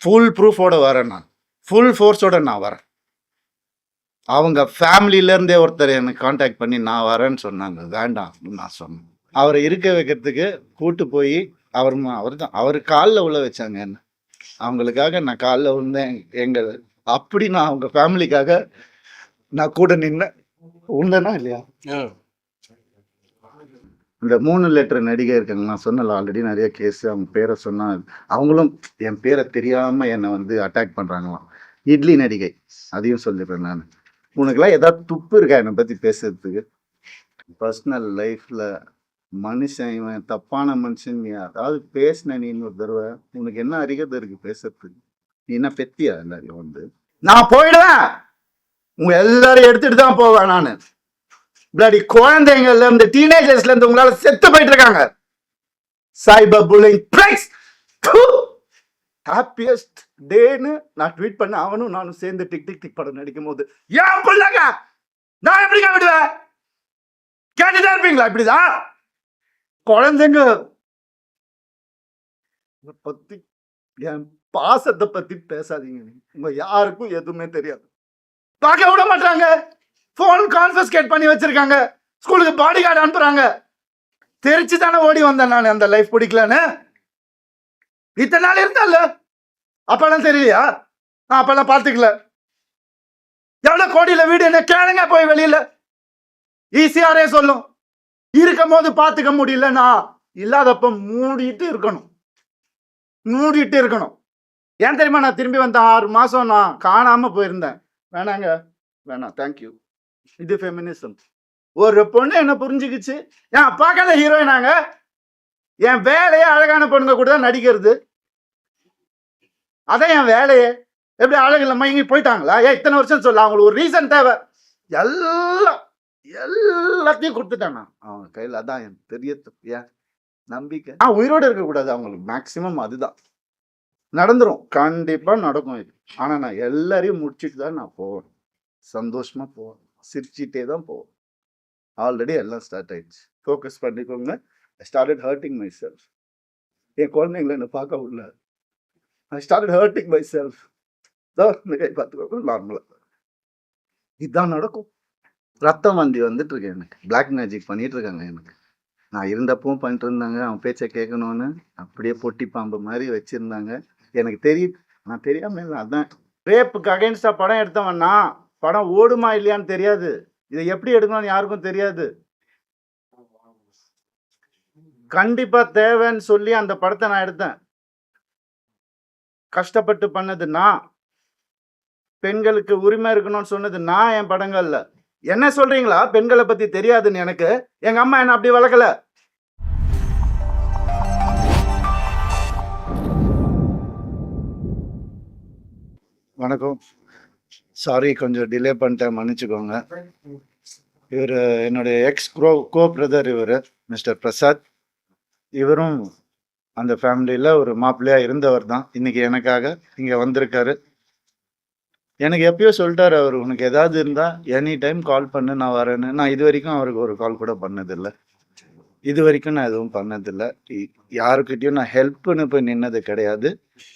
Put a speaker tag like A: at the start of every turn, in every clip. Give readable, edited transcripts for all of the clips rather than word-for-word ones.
A: Full ப்ரூஃபோட வரேன். நான் full ஃபோர்ஸோட நான் வரேன். அவங்க ஃபேமிலியிலேருந்தே ஒருத்தர் எனக்கு காண்டாக்ட் பண்ணி நான் வரேன்னு சொன்னாங்க. வேண்டாம் நான் சொன்னேன். அவரை இருக்க வைக்கிறதுக்கு கூட்டு போய் அவர் காலில் உள்ள வச்சாங்க என்ன. அவங்களுக்காக நான் காலில் விழுந்தேன். அப்படி நான் அவங்க ஃபேமிலிக்காக நான் கூட நின்னேன். உண்டனா இல்லையா? இந்த 3 லெட்டர் நடிகை இருக்காங்க. நான் சொன்னல ஆல்ரெடி நிறைய கேஸ். அவங்க பேரை சொன்னா அவங்களும் என் பேரை தெரியாம என்னை வந்து அட்டாக் பண்றாங்களாம். இட்லி நடிகை அதையும் சொல்லிடுறேன் நான். உனக்குலாம் ஏதாவது துப்பு இருக்கா என்னை பத்தி பேசுறதுக்கு? பர்சனல் லைஃப்ல மனுஷன் இவன் தப்பான மனுஷன் நீ அதாவது பேசின நீ ஒரு தடவை உனக்கு என்ன அறிகதை இருக்கு பேசுறதுக்கு? நீ என்ன பெத்தியா எல்லாரையும் வந்து? நான் போயிடுவேன். உங்க எல்லாரையும் எடுத்துட்டு தான் போவேன் நானு. பிளடி குழந்தைங்கள்ல இருந்து டீனேஜர்ஸ்ல இருந்து உங்களால செத்து போயிட்டு இருக்காங்க. சைபர் புல்லிங் பிரைஸ் ஹாப்பியஸ்ட் டேன்னு நான் ட்வீட் பண்ண அவனும் நானும் சேர்ந்து டிக் டிக் டிக் படம் நடிக்கும் போது ஏன் பிள்ளைங்க நான் எப்படிங்க விடுவேன்? கேட்டுதான் இருப்பீங்களா? இப்படிதான் குழந்தைங்க பத்தி என் பாசத்தை பத்தி பேசாதீங்க. உங்க யாருக்கும் எதுவுமே தெரியாது. பார்க்க விட மாட்டாங்க. போன் கான்ஃபிஸ்கேட் பண்ணி வச்சிருக்காங்க. ஸ்கூலுக்கு பாடி கார்டு அனுப்புறாங்க. தெரிச்சு தானே ஓடி வந்தேன் நான். அந்த லைஃப் பிடிக்கலன்னு இத்தனை நாள் இருந்தால அப்பெல்லாம் தெரியலையா? நான் அப்பெல்லாம் பார்த்துக்கல. எவ்வளவு கோடியில வீடு என்ன கேளுங்க போய் வெளியில. ஈஸியாரே சொல்லும். இருக்கும் போது பார்த்துக்க முடியலன்னா இல்லாதப்ப மூடிட்டு இருக்கணும். ஏன் தெரியுமா? நான் திரும்பி வந்தேன் 6 மாசம் நான் காணாம போயிருந்தேன். வேணாங்க, வேணாம், தேங்க்யூ. இது ஃபெமினிசம். ஒரு பொண்ணு என்ன புரிஞ்சுக்கிச்சு. ஏன் பார்க்காத ஹீரோயினாங்க. என் வேலையே அழகான பொண்ணுங்க கூட தான் நடிக்கிறது. அதான் என் வேலையே. எப்படி அழகு இல்லாம இங்கே போயிட்டாங்களா? இத்தனை வருஷம் சொல்ல அவங்களுக்கு ஒரு ரீசன் தேவை. எல்லாத்தையும் கொடுத்துட்டேன் நான் அவங்க கையில். அதான் என் பெரிய ஏன் நம்பிக்கை. உயிரோடு இருக்கக்கூடாது அவங்களுக்கு. மேக்சிமம் அதுதான் நடந்துரும். கண்டிப்பா நடக்கும் இது. ஆனா நான் எல்லாரையும் முடிச்சுட்டு தான் நான் போவேன். சந்தோஷமா போவேன். சிரிச்சிட்டே தான் போவேன். ஆல்ரெடி எல்லாம் ஸ்டார்ட் ஆயிடுச்சு. ஃபோக்கஸ் பண்ணிக்கோங்க. I started hurting myself. என் குழந்தைங்களை என்ன பார்க்க உள்ள I started hurting myself. இந்த கை பார்த்துக்கோங்க. நார்மலா இதுதான் நடக்கும். ரத்தம் வண்டி வந்துட்டு இருக்கேன். எனக்கு பிளாக் மேஜிக் பண்ணிட்டு இருக்காங்க. எனக்கு நான் இருந்தப்பவும் பண்ணிட்டு இருந்தாங்க. அவன் பேச்சை கேட்கணும்னு அப்படியே பொட்டி பாம்பு மாதிரி வச்சிருந்தாங்க. எனக்கு தெரியும். நான் தெரியாம இல்லை. அதான் ரேப்புக்கு அகைன்ஸ்டா படம் எடுத்தவன்னா படம் ஓடுமா இல்லையான்னு தெரியாது. இதை எப்படி எடுக்கணும்னு யாருக்கும் தெரியாது. கண்டிப்பா தேவைன்னு சொல்லி அந்த படத்தை நான் எடுத்தேன். கஷ்டப்பட்டு பண்ணது நான். பெண்களுக்கு உரிமை இருக்கணும்னு சொன்னது நான். என் படங்கள்ல என்ன சொல்றீங்களா? பெண்களை பத்தி தெரியாதுன்னு எனக்கு. எங்க அம்மா என்ன அப்படி வளர்க்கல. வணக்கம். சாரி, கொஞ்சம் டிலே பண்ணிட்டேன், மன்னிச்சுக்கோங்க. இவர் என்னுடைய எக்ஸ் கோ பிரதர். இவர் மிஸ்டர் பிரசாத். இவரும் அந்த ஃபேமிலியில் ஒரு மாப்பிள்ளையாக இருந்தவர் தான். இன்னைக்கு எனக்காக இங்கே வந்திருக்காரு. எனக்கு எப்பயோ சொல்லிட்டாரு அவர், உனக்கு ஏதாவது இருந்தால் எனி டைம் கால் பண்ணு, நான் வரேன்னு. நான் இது வரைக்கும் அவருக்கு ஒரு கால் கூட பண்ணதில்லை. நான் எதுவும் பண்ணதில்லை. யாருக்கிட்டையும் நான் ஹெல்ப்னு போய் நின்னது கிடையாது.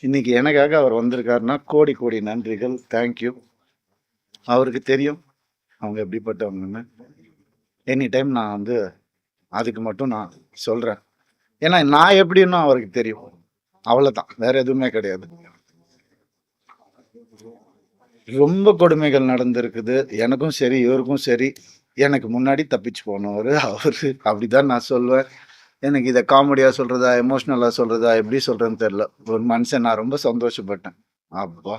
A: இன்னைக்கு எனக்காக அவர் வந்திருக்காருன்னா கோடி கோடி நன்றிகள். தேங்க்யூ. அவருக்கு தெரியும் அவங்க எப்படிப்பட்டவங்கன்னு. எனி டைம் நான் வந்து அதுக்கு மட்டும் நான் சொல்கிறேன். ஏன்னா நான் எப்படின்னு அவருக்கு தெரியும். அவ்வளோதான், வேற எதுவுமே கிடையாது. ரொம்ப கொடுமைகள் நடந்திருக்குது. எனக்கும் சரி, இவருக்கும் சரி. எனக்கு முன்னாடி தப்பிச்சு போனவர் அவரு. அப்படிதான் நான் சொல்லுவேன். எனக்கு இதை காமெடியாக சொல்கிறதா, எமோஷ்னலாக சொல்கிறதா, எப்படி சொல்கிறேன்னு தெரில. ஒரு மனுஷன் நான் ரொம்ப சந்தோஷப்பட்டேன். அப்பா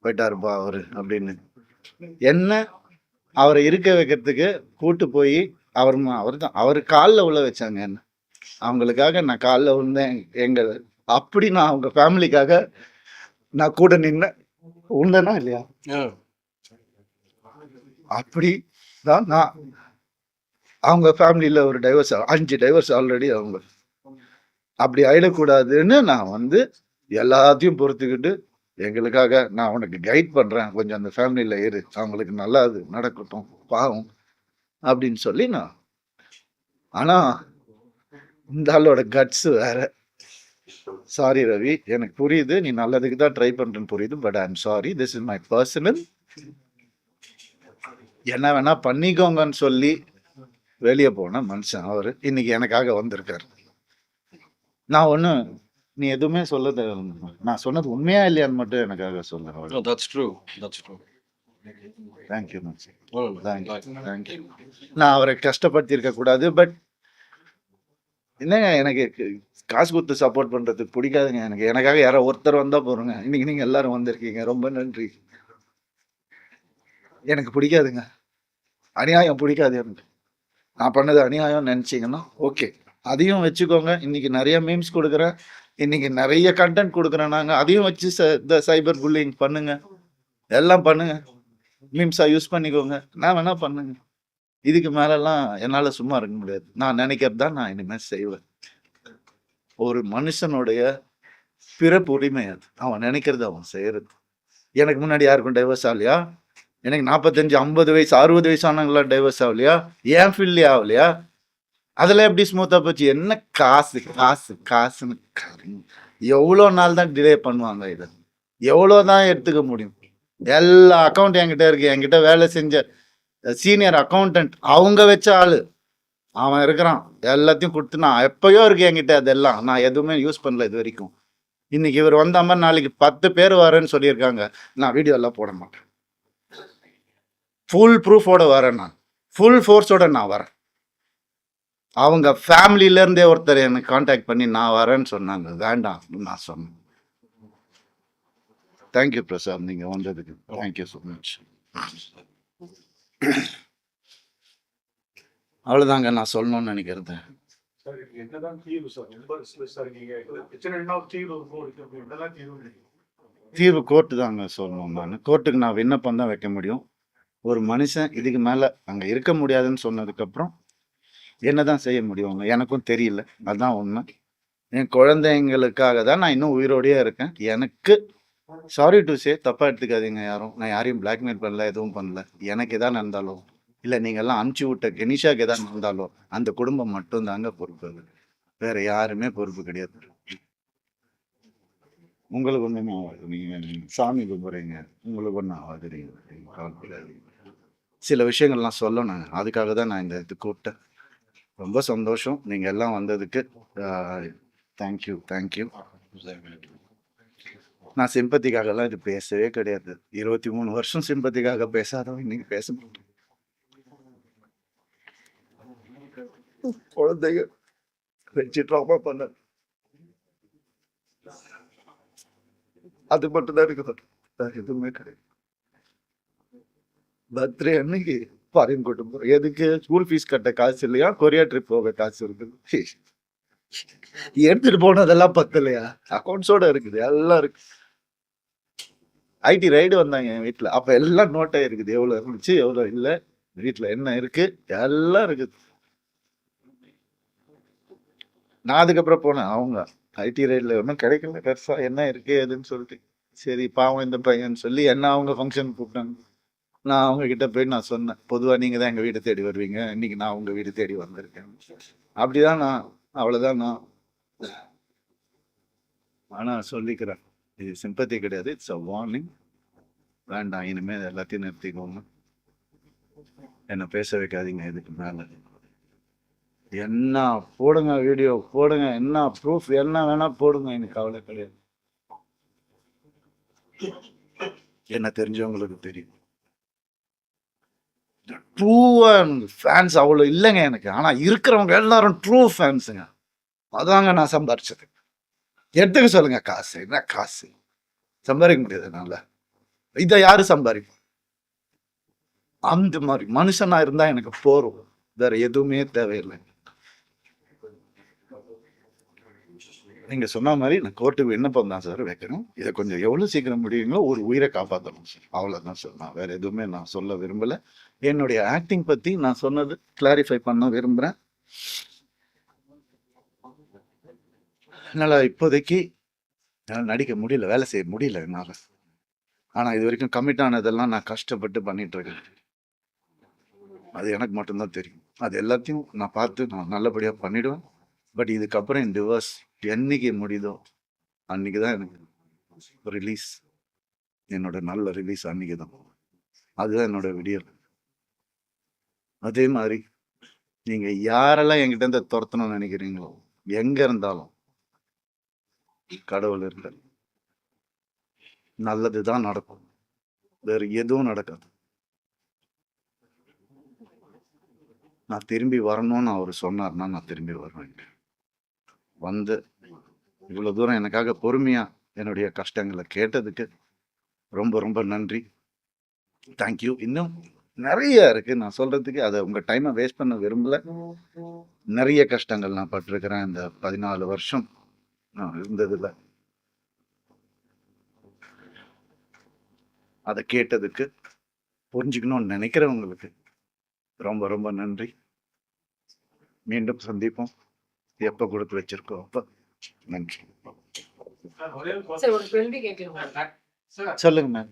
A: போயிட்டாருப்பா அவரு அப்படின்னு. என்ன அவரை இருக்க வைக்கிறதுக்கு கூட்டு போய் அவர் காலில் உள்ள வச்சாங்க என்ன. அவங்களுக்காக நான் காலில் விழுந்தேன். அப்படி நான் அவங்க ஃபேமிலிக்காக நான் கூட நின்னேன். உண்டனா இல்லையா? அப்படி தான் நான் அவங்க ஃபேமிலியில ஒரு டைவர்ஸ் 5 டைவர்ஸ் ஆல்ரெடி. அவங்க அப்படி ஆயிடக்கூடாதுன்னு நான் வந்து எல்லாத்தையும் பொறுத்துக்கிட்டு எங்களுக்காக நான் உனக்கு கைட் பண்றேன், கொஞ்சம் அந்த ஃபேமிலியில இரு, அவங்களுக்கு நல்லா அது நடக்கட்டும், பாவம் அப்படின்னு சொல்லி நான். ஆனா இந்த ஆளோட கட்ஸ் வேற. சாரி ரவி, எனக்கு புரியுது நீ நல்லதுக்கு தான் ட்ரை பண்றேன்னு புரியுது. But I am sorry, this is my personal. என்ன வேணா பண்ணிக்கோங்கன்னு சொல்லி வெளியே போன மனுஷன் அவரு இன்னைக்கு எனக்காக வந்திருக்காரு. நான் ஒண்ணு நீ எதுவுமே சொல்ல தேவையில்ல. நான் சொன்னது உண்மையா இல்லையான்னு மட்டும் எனக்காக சொல்ல.
B: No, that's true. That's true.
A: Thank you மச்சி.
B: Well,
A: thank you. நான் அவரை கஷ்டப்படுத்தி இருக்க கூடாது. பட் என்னங்க, எனக்கு காசு கொடுத்து சப்போர்ட் பண்றதுக்கு பிடிக்காதுங்க. எனக்காக யாரோ ஒருத்தர் வந்தா போறோங்க. இன்னைக்கு நீங்க எல்லாரும் வந்திருக்கீங்க, ரொம்ப நன்றி. எனக்கு பிடிக்காதுங்க, அநியாயம் பிடிக்காது எனக்கு. நான் பண்ணது அநியாயம் நினைச்சீங்கன்னா ஓகே, அதையும் வச்சுக்கோங்க. இன்னைக்கு நிறைய மீம்ஸ் கொடுக்குறேன், இன்னைக்கு நிறைய கண்டென்ட் கொடுக்குறேன். நாங்க அதையும் வச்சு இந்த சைபர் புல்லிங் பண்ணுங்க, எல்லாம் பண்ணுங்க, மீம்ஸா யூஸ் பண்ணிக்கோங்க, நான் வேணா பண்ணுங்க. இதுக்கு மேலெல்லாம் என்னால சும்மா இருக்க முடியாது. நான் நினைக்கிறது தான் நான் இனிமேல் செய்வேன். ஒரு மனுஷனுடைய பிறப்பு உரிமை அது, அவன் நினைக்கிறது அவன் செய்யறது. எனக்கு முன்னாடி யாருக்கும் டைவர்ஸ் ஆகலையா? எனக்கு 45, 50 வயசு, 60 வயசு ஆனவங்களா டைவர்ஸ் ஆகலையா? ஏன் ஃபீல்ட்லேயே ஆகலையா? அதெல்லாம் எப்படி ஸ்மூத்தா போச்சு? என்ன காசு காசு காசுன்னு எவ்வளோ நாள் தான் டிலே பண்ணுவாங்க? இதை எவ்வளோதான் எடுத்துக்க முடியும்? எல்லா அக்கௌண்ட் என்கிட்ட இருக்கு. என்கிட்ட வேலை செஞ்ச சீனியர் அக்கௌண்டன்ட் அவங்க வச்ச ஆளு அவன் இருக்கிறான். எல்லாத்தையும் கொடுத்து நான் எப்பயோ இருக்கு என்கிட்ட, அதெல்லாம் நான் எதுவுமே யூஸ் பண்ணல இது வரைக்கும். இன்னைக்கு இவர் வந்த மாதிரி நாளைக்கு 10 பேர் வரேன்னு சொல்லியிருக்காங்க. நான் வீடியோ எல்லாம் போட மாட்டேன். ஃபுல் ப்ரூஃபோட வரேன், நான் ஃபுல் ஃபோர்ஸோட நான் வரேன். அவங்க ஃபேமிலியில இருந்தே ஒருத்தர் எனக்கு கான்டாக்ட் பண்ணி நான் வரேன்னு சொன்னாங்க. வேண்டாம் நான் சொன்னேன். தேங்க்யூ பிரசாத், நீங்க வந்ததுக்கு தேங்க்யூ ஸோ மச். அவ்வளோதாங்க நான் சொல்லணும்னு நினைக்கிறது. தீர்வு கோர்ட்டு தாங்க சொல்லணும். நான் கோர்ட்டுக்கு நான் விண்ணப்பம் தான் வைக்க முடியும். ஒரு மனுஷன் இதுக்கு மேலே அங்கே இருக்க முடியாதுன்னு சொன்னதுக்கப்புறம் என்னதான் செய்ய முடியும்? எனக்கும் தெரியல, அதுதான் உண்மை. என் குழந்தைங்களுக்காக தான் நான் இன்னும் உயிரோடையே இருக்கேன். எனக்கு சாரி டு சே, தப்பாக எடுத்துக்காதீங்க யாரும். நான் யாரையும் பிளாக்மெயில் பண்ணல, எதுவும் பண்ணல. எனக்கு எதாவது நடந்தாலும் இல்லை நீங்கள் எல்லாம் அனுப்பிச்சி விட்ட கெனிஷாக்கு எதாவது நடந்தாலும் அந்த குடும்பம் மட்டும் தாங்க பொறுப்பு, வேற யாருமே பொறுப்பு கிடையாது. உங்களுக்கு ஒன்றுமே ஆகாது, நீங்கள் சாமி கும்பிட்றீங்க, உங்களுக்கு ஒன்றும் ஆகாது. சில விஷயங்கள்லாம் சொல்லணும், அதுக்காக தான் நான் இந்த இது கூப்பிட்டேன். ரொம்ப சந்தோஷம் நீங்கள் எல்லாம் வந்ததுக்கு. Thank you thank you. நான் சிம்பத்திக்காகலாம் இது பேசவே கிடையாது. 23 வருஷம் சிம்பத்திக்காக பேசாதவன் இன்னைக்கு பேச மாட்டேன். குழந்தைங்க வச்சு ட்ராமா பண்ண, அது மட்டும் தான் இருக்குது, வேற எதுவுமே கிடையாது. பர்த்டே அன்னைக்கு ஃபாரின் கூட்டு போறோம். எதுக்கு? ஸ்கூல் ஃபீஸ் கட்ட காசு இல்லையா, கொரியா ட்ரிப் போக காசு இருக்குது. எடுத்துட்டு போனதெல்லாம் பத்தலையா? அக்கௌண்ட்ஸோட இருக்குது, எல்லாம் இருக்கு. ஐடி ரைடு வந்தாங்க என் வீட்டில், அப்போ எல்லாம் நோட் ஆகிருக்குது, எவ்வளோ இருந்துச்சு எவ்வளோ இல்லை, வீட்டில் என்ன இருக்கு எல்லாம் இருக்குது. நான் அதுக்கப்புறம் போனேன். அவங்க ஐடி ரைடில் ஒன்றும் கிடைக்கல பெருசா, என்ன இருக்கு எதுன்னு சொல்லிட்டு சரி பாவம் இந்த பையன்னு சொல்லி என்ன அவங்க ஃபங்க்ஷன் கூப்பிட்டாங்க. நான் அவங்க கிட்ட போய் நான் சொன்னேன், பொதுவாக நீங்கள் தான் எங்கள் வீட்டை தேடி வருவீங்க, இன்னைக்கு நான் உங்கள் வீடு தேடி வந்திருக்கேன். அப்படிதான் நான், அவ்வளோதான் நான். ஆனால் சொல்லிக்கிறேன், இது சிம்பத்தி கிடையாது, இட்ஸ் அ வார்னிங். வேண்டாம், இனிமேல் எல்லாத்தையும் நிறுத்திக்கோங்க, என்னை பேச வைக்காதீங்க இதுக்கு மேலே. என்ன போடுங்க, வீடியோ போடுங்க, என்ன ப்ரூஃப் என்ன வேணா போடுங்க, எனக்கு கவலை கிடையாது. என்ன தெரிஞ்சவங்களுக்கு தெரியும். ட்ரூ ஃபேன்ஸ் அவ்வளோ இல்லைங்க எனக்கு, ஆனால் இருக்கிறவங்க எல்லாரும் ட்ரூ ஃபேன்ஸுங்க. அதாங்க நான் சம்பாரிச்சது. எடுத்துக்க சொல்லுங்க காசு, என்ன காசு சம்பாதிக்க முடியாது என்னால, இதை யாரு சம்பாதிக்கும்? அந்த மாதிரி மனுஷனா இருந்தா எனக்கு போறோம், வேற எதுவுமே தேவையில்லை. நீங்க சொன்ன மாதிரி நான் கோர்ட்டுக்கு விண்ணப்பம் தான் சார் வைக்கணும். இதை கொஞ்சம் எவ்வளவு சீக்கிரம் முடியுங்களோ ஒரு உயிரை காப்பாற்றணும் சார், அவ்வளவுதான் சார். நான் வேற எதுவுமே நான் சொல்ல விரும்பல. என்னுடைய ஆக்டிங் பத்தி நான் சொன்னது கிளாரிஃபை பண்ண விரும்புறேன். என்னால இப்போதைக்கு நடிக்க முடியல, வேலை செய்ய முடியல என்னால. ஆனா இது வரைக்கும் கமிட் ஆனதெல்லாம் நான் கஷ்டப்பட்டு பண்ணிட்டு இருக்கேன், அது எனக்கு மட்டும்தான் தெரியும். அது எல்லாத்தையும் நான் பார்த்து நான் நல்லபடியா பண்ணிடுவேன். பட் இதுக்கப்புறம் என் டிவோர்ஸ் என்னைக்கு முடியுதோ அன்னைக்கு தான் எனக்கு ரிலீஸ். என்னோட நல்ல ரிலீஸ் அன்னைக்கு தான். அதுதான் என்னோட விடியல். அதே மாதிரி நீங்க யாரெல்லாம் என்கிட்ட இருந்து துரத்தணும்னு நினைக்கிறீங்களோ, எங்க இருந்தாலும் கடவுள் இருக்கார். நல்லதுதான் நடக்கும், வேற எதுவும் நடக்காது. நான் திரும்பி வரணும்னு அவர் சொன்னார்னா நான் திரும்பி வருவேன். வந்து இவ்வளவு தூரம் எனக்காக பொறுமையா என்னுடைய கஷ்டங்களை கேட்டதுக்கு ரொம்ப ரொம்ப நன்றி. தேங்க்யூ. இன்னும் நிறைய இருக்கு நான் சொல்றதுக்கு. அதை உங்க டைமை வேஸ்ட் பண்ண விரும்பல. நிறைய கஷ்டங்கள் நான் பட்டிருக்கிறேன் இந்த 14 வருஷம் நான் இருந்ததுல. அதை கேட்டதுக்கு, புரிஞ்சுக்கணும்னு நினைக்கிறவங்களுக்கு ரொம்ப ரொம்ப நன்றி. மீண்டும் சந்திப்போம். எப்ப கொடுத்து வச்சிருக்கோம் அப்ப. நன்றி.
C: சார் ஒரு கேள்வி கேட்கலாம்.
A: சொல்லுங்க மேம்.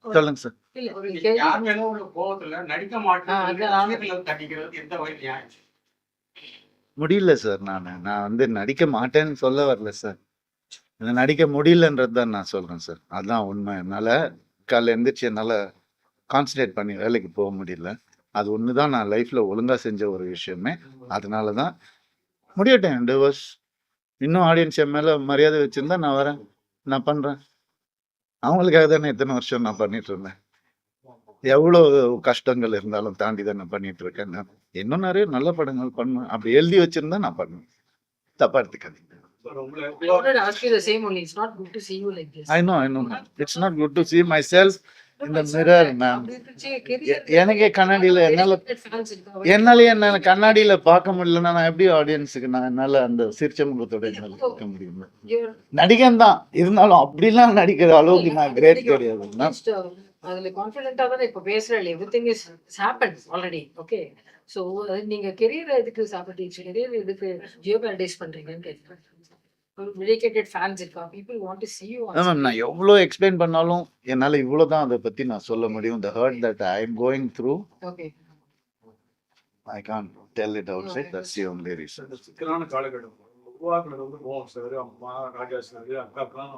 A: சொல்லுங்க சார்.
C: இல்ல
D: ஒரு
C: நீங்க கேள்வி-
D: யார் மேல உள்ள கோவத்துல நடிக்க
C: அதான்
D: மாட்டேன்
C: நானும்
D: தட்டிக்கிறது எந்த வழி நியாயம்?
A: முடியல சார். நான் வந்து நடிக்க மாட்டேன்னு சொல்ல வரல சார். எனக்கு நடிக்க முடியலன்றது தான் நான் சொல்றேன் சார். அதுதான் உண்மை. என்னால காலைல எந்திரிச்சு என்னால கான்சன்ட்ரேட் பண்ணி வேலைக்கு போக முடியல. அது ஒன்று தான் நான் லைஃப்ல ஒழுங்கா செஞ்ச ஒரு விஷயமே. அதனால தான் முடியட்டேன். 2 வருஷ் இன்னும் ஆடியன்ஸ் என் மேல மரியாதை வச்சிருந்தா நான் வரேன், நான் பண்றேன். அவங்களுக்காக தானே இத்தனை வருஷம் நான் பண்ணிட்டு இருந்தேன். எவ்வளோ கஷ்டங்கள் இருந்தாலும் தாண்டி தான் நான் பண்ணிட்டு இருக்கேன். நான் இன்னும் நிறைய நல்ல படங்கள் பண்ணுவேன். அப்படி எழுதி வச்சிருந்தா நான் பண்ணுவேன். தப்பா எடுத்துக்காதீங்க.
C: I wanted to ask you the same only. It's not good to see you like this.
A: I know. It's not good to see myself in the mirror, ma'am.
C: அப்படி இருந்துச்சு, career
A: எனக்கே கண்ணாடியில என்னால
C: fans இருக்காங்க.
A: என்ன கண்ணாடியில பார்க்க முடியலன்னா நான் எப்படி ஆடியன்ஸுக்கு நான் என்னால அந்த சிரிச்ச முகத்தோட என்னால இருக்க முடியும்?
C: You're-
A: நடிகன் தான் இருந்தாலும் அப்படிலாம் நடிக்கிற அளவுக்கு நான் கிரேட் கிடையாது.
C: Just, அதுல கான்ஃபிடென்ட்டா தானே இப்ப பேசுறேன். Everything is happen already. Okay, so நீங்க கெரியர் எதுக்கு சாப்பிட்டீங்க? கெரியர் எதுக்கு ஜியோ பேரடைஸ் பண்றீங்கன்னு கேட்கிறேன். டெடிகேட்டட் ஃபேன்ஸ் இருக்கா? People want to see you on
A: ma'am நான் எவ்வளோ எக்ஸ்பிளைன் பண்ணாலும் என்னால இவ்வளவுதான் அதை பத்தி நான் சொல்ல முடியும். The hurt that I am going through,
C: okay.
A: I can't tell it outside. That's the only reason.
E: இந்த சிக்கலான காலகட்டம் உருவாக்குனது வந்து மோகன் சார், அம்மா, ராஜா சார், அக்காக்கெல்லாம்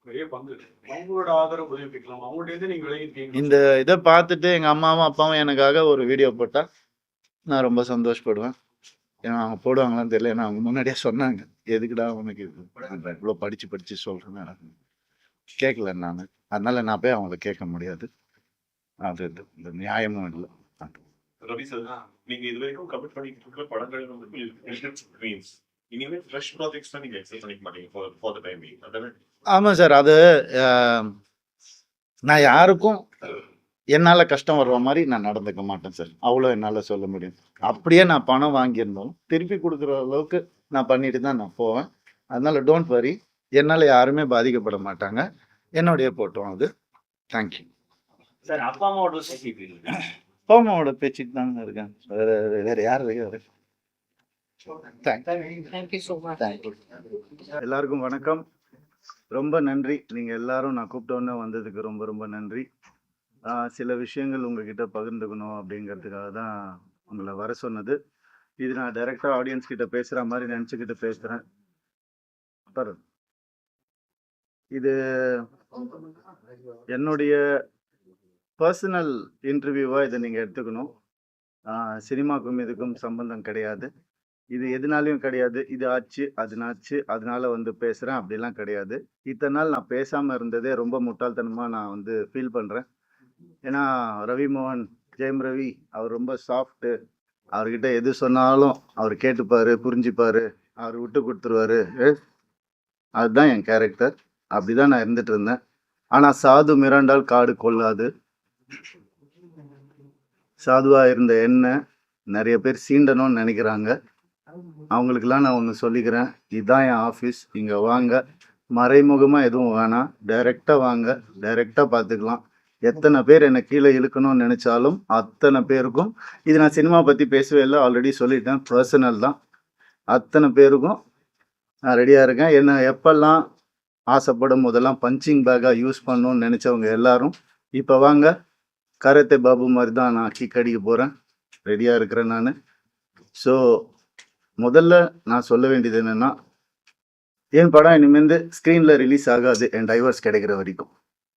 E: பெரிய பங்கு. அவங்களோட ஆதரவு உதவிக்கலாம். அவங்கள்ட்ட இருந்து நீங்க விலகிருக்கீங்க.
A: இந்த இதை பார்த்துட்டு எங்க அம்மாவும் அப்பாவும் எனக்காக ஒரு வீடியோ போட்டா நான் ரொம்ப சந்தோஷப்படுவேன். ஏன்னா அவங்க போடுவாங்களான்னு தெரியல. ஏன்னா அவங்க முன்னாடியே சொன்னாங்க, எதுக்குடா உனக்கு இது இவ்வளோ படிச்சு சொல்றேன்னு எனக்கு கேட்கல நான். அதனால நான் போய் அவங்கள கேட்க முடியாது. அது இந்த நியாயமும் இல்லை.
F: ரவி சார், நீங்க இது வரைக்கும் கமிட் பண்ணிட்டு இருக்கிற படங்கள் வந்து ட்ரீம்ஸ். இனிமே ஃப்ரெஷ் ப்ராஜெக்ட்ஸ் நீங்க எக்ஸப்ட் பண்ணிக்க மாட்டீங்க ஃபார் த டைம் பீயிங். அதானே?
A: ஆமாம் சார். அது நான் யாருக்கும் என்னால் கஷ்டம் வர்ற மாதிரி நான் நடந்துக்க மாட்டேன் சார். அவ்வளோ என்னால் சொல்ல முடியும். அப்படியே நான் பணம் வாங்கியிருந்தாலும் திருப்பி கொடுக்குற அளவுக்கு நான் பண்ணிட்டு தான் நான் போவேன். அதனால டோன்ட் வரி, என்னால் யாருமே பாதிக்கப்பட மாட்டாங்க. என்னுடைய போட்டோம் அது. Thank you
G: sir. அப்பா அம்மாவோட பேசிட்டு
A: அப்பா அம்மாவோட பேச்சுக்கு தாங்க இருக்கேன். வேற யார் இருக்காரு?
C: Thank you so much.
A: தேங்க்யூ. எல்லாருக்கும் வணக்கம். ரொம்ப நன்றி. நீங்கள் எல்லாரும் நான் கூப்பிட்டோன்னே வந்ததுக்கு ரொம்ப ரொம்ப நன்றி. சில விஷயங்கள் உங்ககிட்ட பகிர்ந்துக்கணும் அப்படிங்கிறதுக்காக தான் உங்களை வர சொன்னது. இது நான் டைரெக்டாக ஆடியன்ஸ் கிட்ட பேசுகிற மாதிரி நினச்சிக்கிட்டு பேசுகிறேன். இது என்னுடைய பர்சனல் இன்டர்வியூவாக இதை நீங்கள் எடுத்துக்கணும். சினிமாக்கும் இதுக்கும் சம்பந்தம் கிடையாது. இது எதுனாலையும் கிடையாது. இது ஆச்சு அதுனாச்சு அதனால வந்து பேசுகிறேன் அப்படிலாம் கிடையாது. இத்தனை நாள் நான் பேசாமல் இருந்ததே ரொம்ப முட்டாள்தனமாக நான் வந்து ஃபீல் பண்ணுறேன். ஏன்னா ரவி மோகன், ஜெயம் ரவி அவர் ரொம்ப சாஃப்ட்டு. அவர்கிட்ட எது சொன்னாலும் அவர் கேட்டுப்பார், புரிஞ்சுப்பார், அவர் விட்டு கொடுத்துருவாரு. அதுதான் என் கேரக்டர். அப்படி தான் நான் இருந்துட்டு இருந்தேன். ஆனால் சாது மிராண்டால் காடு கொள்ளாது. சாதுவாக இருந்த என்ன நிறைய பேர் சீண்டணும்னு நினைக்கிறாங்க. அவங்களுக்கெல்லாம் நான் ஒன்று சொல்லிக்கிறேன், இதுதான் என் ஆஃபீஸ், இங்கே வாங்க. மறைமுகமாக எதுவும் வேணாம், டைரெக்டாக வாங்க, டைரெக்டாக பார்த்துக்கலாம். எத்தனை பேர் என்னை கீழே இழுக்கணும்னு நினச்சாலும் அத்தனை பேருக்கும், இது நான் சினிமா பற்றி பேசவே இல்லை, ஆல்ரெடி சொல்லிட்டேன், பர்சனல் தான். அத்தனை பேருக்கும் நான் ரெடியாக இருக்கேன். என்னை எப்பெல்லாம் ஆசைப்படும் போதெல்லாம் பஞ்சிங் பேக்காக யூஸ் பண்ணணும்னு நினச்சவங்க எல்லாரும் இப்போ வாங்க. கராத்தே பாபு மாதிரி தான் நான் கிக் அடிக்க போகிறேன். ரெடியாக இருக்கிறேன் நான். ஸோ முதல்ல நான் சொல்ல வேண்டியது என்னென்னா, என் படம் இனிமேந்து ஸ்க்ரீனில் ரிலீஸ் ஆகாது என் டைவர்ஸ் கிடைக்கிற வரைக்கும்.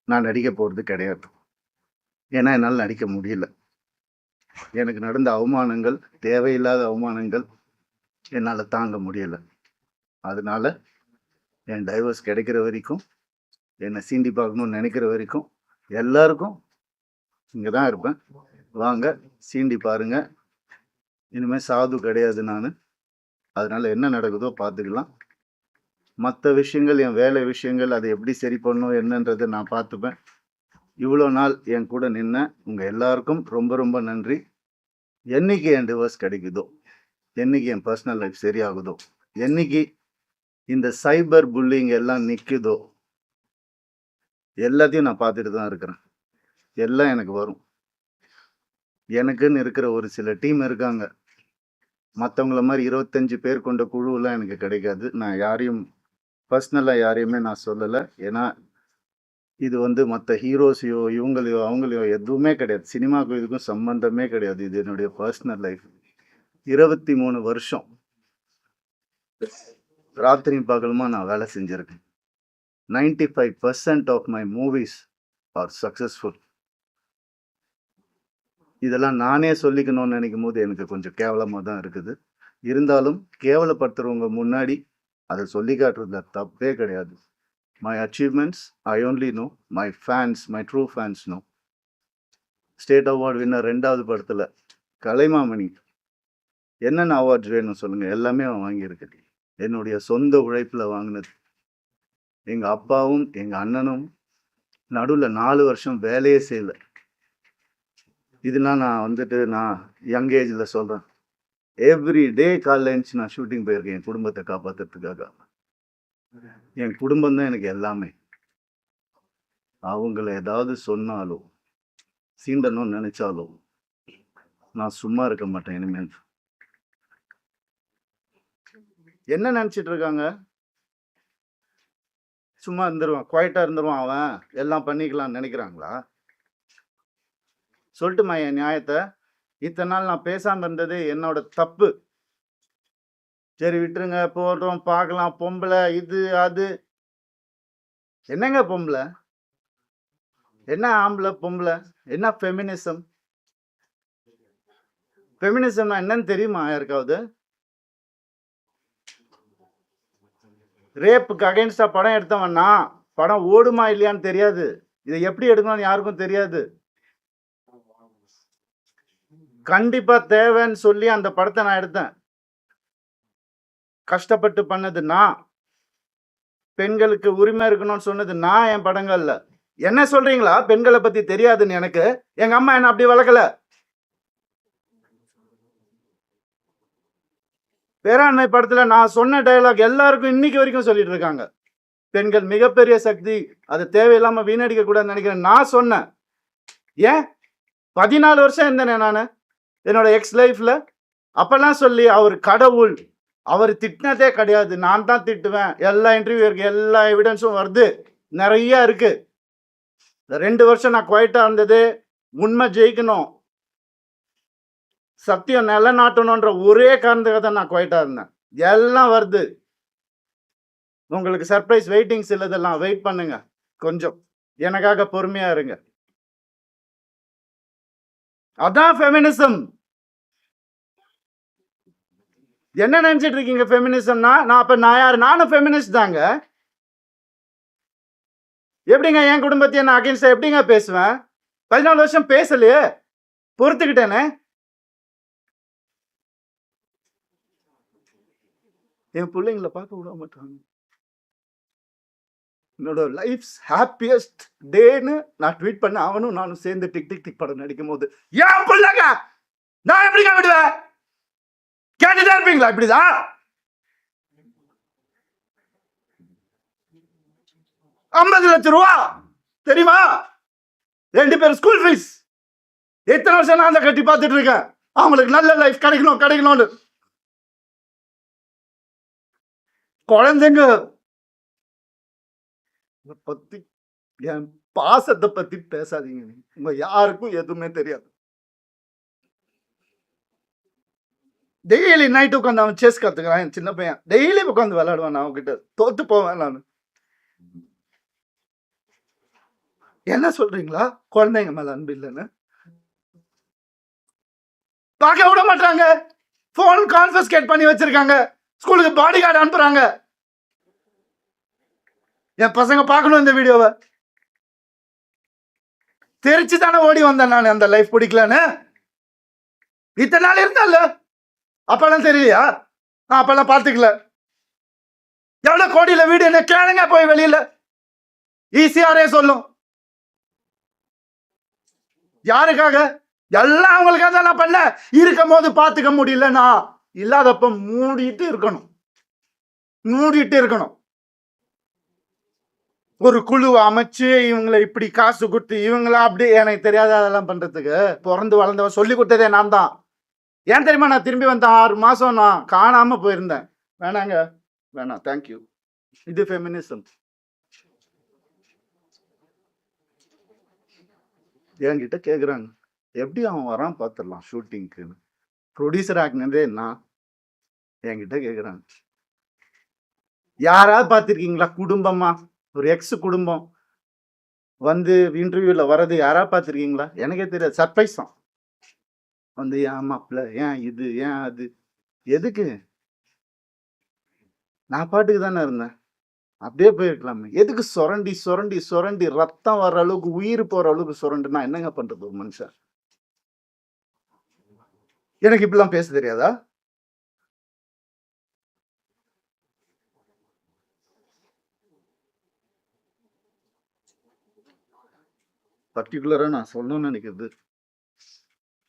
A: நான் நடிக்க போகிறது கிடையாது. ஏன்னா என்னால் நடிக்க முடியல. எனக்கு நடந்த அவமானங்கள், தேவையில்லாத அவமானங்கள் என்னால் தாங்க முடியல. அதனால என் டைவர்ஸ் கிடைக்கிற வரைக்கும், என்னை சீண்டி பார்க்கணும்னு நினைக்கிற வரைக்கும் எல்லாருக்கும் இங்கே தான் இருப்பேன். வாங்க சீண்டி பாருங்க. இனிமேல் சாது கிடையாது நான். அதனால என்ன நடக்குதோ பார்த்துக்கலாம். மற்ற விஷயங்கள், என் வேலை விஷயங்கள், அதை எப்படி சரி பண்ணணும் என்னன்றதை நான் பார்த்துப்பேன். இவ்வளோ நாள் என் கூட நின்ன உங்கள் எல்லாருக்கும் ரொம்ப ரொம்ப நன்றி. என்னைக்கு என் டிவோர்ஸ் கிடைக்குதோ, என்னைக்கு என் பர்சனல் லைஃப் சரியாகுதோ, என்னைக்கு இந்த சைபர் புல்லிங் எல்லாம் நிற்குதோ, எல்லாத்தையும் நான் பார்த்துட்டு தான் இருக்கிறேன். எல்லாம் எனக்கு வரும். எனக்குன்னு இருக்கிற ஒரு சில டீம் இருக்காங்க. மற்றவங்கள மாதிரி 25 பேர் கொண்ட குழுவெல்லாம் எனக்கு கிடைக்காது. நான் யாரையும் பர்சனலாக யாரையுமே நான் சொல்லலை. ஏன்னா இது மற்ற ஹீரோஸையோ இவங்களையோ அவங்களையோ எதுவுமே கிடையாது. சினிமாவுக்கும் இதுக்கும் சம்பந்தமே கிடையாது. இது என்னுடைய பர்சனல் லைஃப். 23 வருஷம் ராத்திரி பகலுமா நான் வேலை செஞ்சுருக்கேன். 95% of my movies are successful. இதெல்லாம் நானே சொல்லிக்கணும்னு நினைக்கும் போது எனக்கு கொஞ்சம் கேவலமாக தான் இருக்குது. இருந்தாலும் கேவலப்படுத்துறவங்க முன்னாடி அதை சொல்லி காட்டுறதுல தப்பே கிடையாது. My achievements I only know, my fans, my true fans know. State award winner 2வது படத்தில் கலைமாமணி. என்னென்ன அவார்ட்ஸ் வேணும் சொல்லுங்கள், எல்லாமே அவன் வாங்கியிருக்கு. என்னுடைய சொந்த உழைப்பில் வாங்கினது. எங்கள் அப்பாவும் எங்கள் அண்ணனும் நடுவில் 4 வருஷம் வேலையே செய்யலை. இதெல்லாம் நான் யங் ஏஜில் சொல்கிறேன். எவ்ரி டே காலைல எழுந்துச்சு நான் ஷூட்டிங் போயிருக்கேன் என் குடும்பத்தை காப்பாற்றுறதுக்காக. என் குடும்பம் தான் எனக்கு எல்லாமே. அவங்கள ஏதாவது சொன்னாலோ சீண்டணும்னு நினைச்சாலோ நான் சும்மா இருக்க மாட்டேன் இனிமேல். என்ன நினச்சிட்டு இருக்காங்க? சும்மா இருந்துருவான், குவைட்டாக இருந்துருவான், அவன் எல்லாம் பண்ணிக்கலாம்னு நினைக்கிறாங்களா? சொல்லட்டுமா என் நியாயத்தை? இத்தனை நாள் நான் பேசாமல் இருந்தது என்னோட தப்பு. சரி விட்டுருங்க, போடுறோம், பார்க்கலாம். பொம்பளை இது அது. என்னங்க பொம்பளை? என்ன ஆம்பளை பொம்பளை? என்ன ஃபெமினிசம்? ஃபெமினிசம்னா என்னன்னு தெரியுமா யாருக்காவது? ரேப்புக்கு அகைன்ஸ்டா படம் எடுத்தவன்னா படம் ஓடுமா இல்லையான்னு தெரியாது. இதை எப்படி எடுக்கணும்னு யாருக்கும் தெரியாது. கண்டிப்பா தேவைன்னு சொல்லி அந்த படத்தை நான் எடுத்தேன். கஷ்டப்பட்டு பண்ணது நான். பெண்களுக்கு உரிமை இருக்கணும்னு சொன்னது நான் என் படங்கள்ல. என்ன சொல்றீங்களா பெண்களை பத்தி தெரியாதுன்னு? எனக்கு எங்க அம்மா என்ன அப்படி வளர்க்கல. பேராண்மை படத்துல நான் சொன்ன டயலாக் எல்லாருக்கும் இன்னைக்கு வரைக்கும் சொல்லிட்டு இருக்காங்க. பெண்கள் மிகப்பெரிய சக்தி, அது தேவையில்லாம வீணடிக்க கூடாதுன்னு நினைக்கிறேன். நான் சொன்னேன். ஏன் 14 வருஷம் இருந்தேனே நான் என்னோட எக்ஸ் லைஃப்ல. அப்பெல்லாம் சொல்லி அவர் கடவுள், அவர் திட்டினதே கிடையாது, நான் தான் திட்டுவேன். எல்லா இன்டர்வியூ இருக்கு, எல்லா எவிடன்ஸும் வருது, நிறைய இருக்கு. இந்த 2 வருஷம் நான் குவைட்டா இருந்தது உண்மை ஜெயிக்கணும், சத்தியம் நிலநாட்டணும்ன்ற ஒரே காரணத்துக்காக தான் நான் குவைட்டா இருந்தேன். எல்லாம் வருது. உங்களுக்கு சர்ப்ரைஸ் வெயிட்டிங்ஸ் இல்லதெல்லாம். வெயிட் பண்ணுங்க கொஞ்சம், எனக்காக பொறுமையா இருங்க. அதான் ஃபெமினிசம். என்ன நினைச்சிட்டு இருக்கீங்க ஃபெமினிசம்னா? நான் யாரு? நானும் ஃபெமினிஸ்ட் தாங்க. எப்படிங்க என் குடும்பத்தை நான் அகைன்ஸ்டா எப்படிங்க பேசுவேன்? 14 வருஷம் பேசலையே, பொறுத்துக்கிட்டேனே. என் பிள்ளைங்களை பார்க்க விட மாட்டாங்க. என்னோட லைஃப் ஹாப்பியஸ்ட் டேன்னு நான் ட்வீட் பண்ண அவனும் நானும் சேர்ந்து டிக் டிக் டிக் படம் நடிக்கும் போது ஏன் பிள்ளைங்க நான் எப்படிங்க விடுவேன்? கேட்டுதான் இருப்பீங்களா? இப்படிதான் 50 லட்சம் ரூபா தெரியுமா? 2 பேர் ஸ்கூல் ஃபீஸ். எத்தனை வருஷம் நான் அதை கட்டி பார்த்துட்டு இருக்கேன். அவங்களுக்கு நல்ல லைஃப் கிடைக்கணும்னு. குழந்தைங்க பத்தி, என் பாசத்தை பத்தி பேசாதீங்க. உங்க யாருக்கும் எதுவுமே தெரியாது. டெய்லி நைட்டு உட்காந்து அவன் செஸ் கற்றுக்கிறான் என் சின்ன பையன். டெய்லி உட்காந்து விளையாடுவான். நான் அவன்கிட்ட தோத்து போவேன் நான். என்ன சொல்றீங்களா குழந்தைங்க மேல அன்பு இல்லைன்னு? பார்க்க விட மாட்டாங்க. போன் கான்ஃபிஸ்கேட் பண்ணி வச்சிருக்காங்க. ஸ்கூலுக்கு பாடி கார்டு அனுப்புறாங்க. என் பசங்க பார்க்கணும் இந்த வீடியோவை. தெரிச்சு தானே ஓடி வந்தேன் நான். அந்த லைஃப் பிடிக்கலன்னு இத்தனை நாள் இருந்தால அப்பெல்லாம் தெரியலையா? நான் அப்பெல்லாம் பார்த்துக்கல. எவ்வளவு கோடியில வீடு என்ன கேளுங்க போய் வெளியில. ஈஸியாரே சொல்லும். யாருக்காக? எல்லாம் அவங்களுக்காக தான் நான் பண்ண. இருக்கும் போது பார்த்துக்க முடியலன்னா இல்லாதப்ப மூடிட்டு இருக்கணும். ஒரு குழுவை அமைச்சு இவங்களை இப்படி காசு கொடுத்து இவங்கள அப்படி எனக்கு தெரியாத அதெல்லாம் பண்றதுக்கு பிறந்து வளர்ந்தவ சொல்லி கொடுத்ததே நான் தான். ஏன் தெரியுமா? நான் திரும்பி வந்தேன் 6 மாசம் நான் காணாம போயிருந்தேன். வேணாம் தேங்க்யூ. இது ஃபெமினிசம். என்கிட்ட கேக்குறாங்க எப்படி அவன் வரான் பார்த்துடலாம் ஷூட்டிங்க்குன்னு. ப்ரொடியூசர் ஆக்குனதே நான். என்கிட்ட கேக்குறாங்க யாராவது பார்த்துருக்கீங்களா குடும்பமா? ஒரு எக்ஸ் குடும்பம் வந்து இன்டர்வியூல வர்றது யாராவது பார்த்துருக்கீங்களா? எனக்கே தெரியாது. சர்ப்ரைஸ் தான். வந்து ஏன் மாப்பிள்ள, ஏன் இது, ஏன் அது, எதுக்கு? நான் பாட்டுக்கு தானே இருந்தேன். அப்படியே போயிருக்கலாமே. எதுக்கு சுரண்டி ரத்தம் வர்ற அளவுக்கு உயிர் போற அளவுக்கு சுரண்டுனா என்னங்க பண்றது ஒரு மனுஷன்? எனக்கு இப்படிலாம் பேச தெரியாதா? பர்டிகுலரா நான் சொல்லணும்னு நினைக்கிறது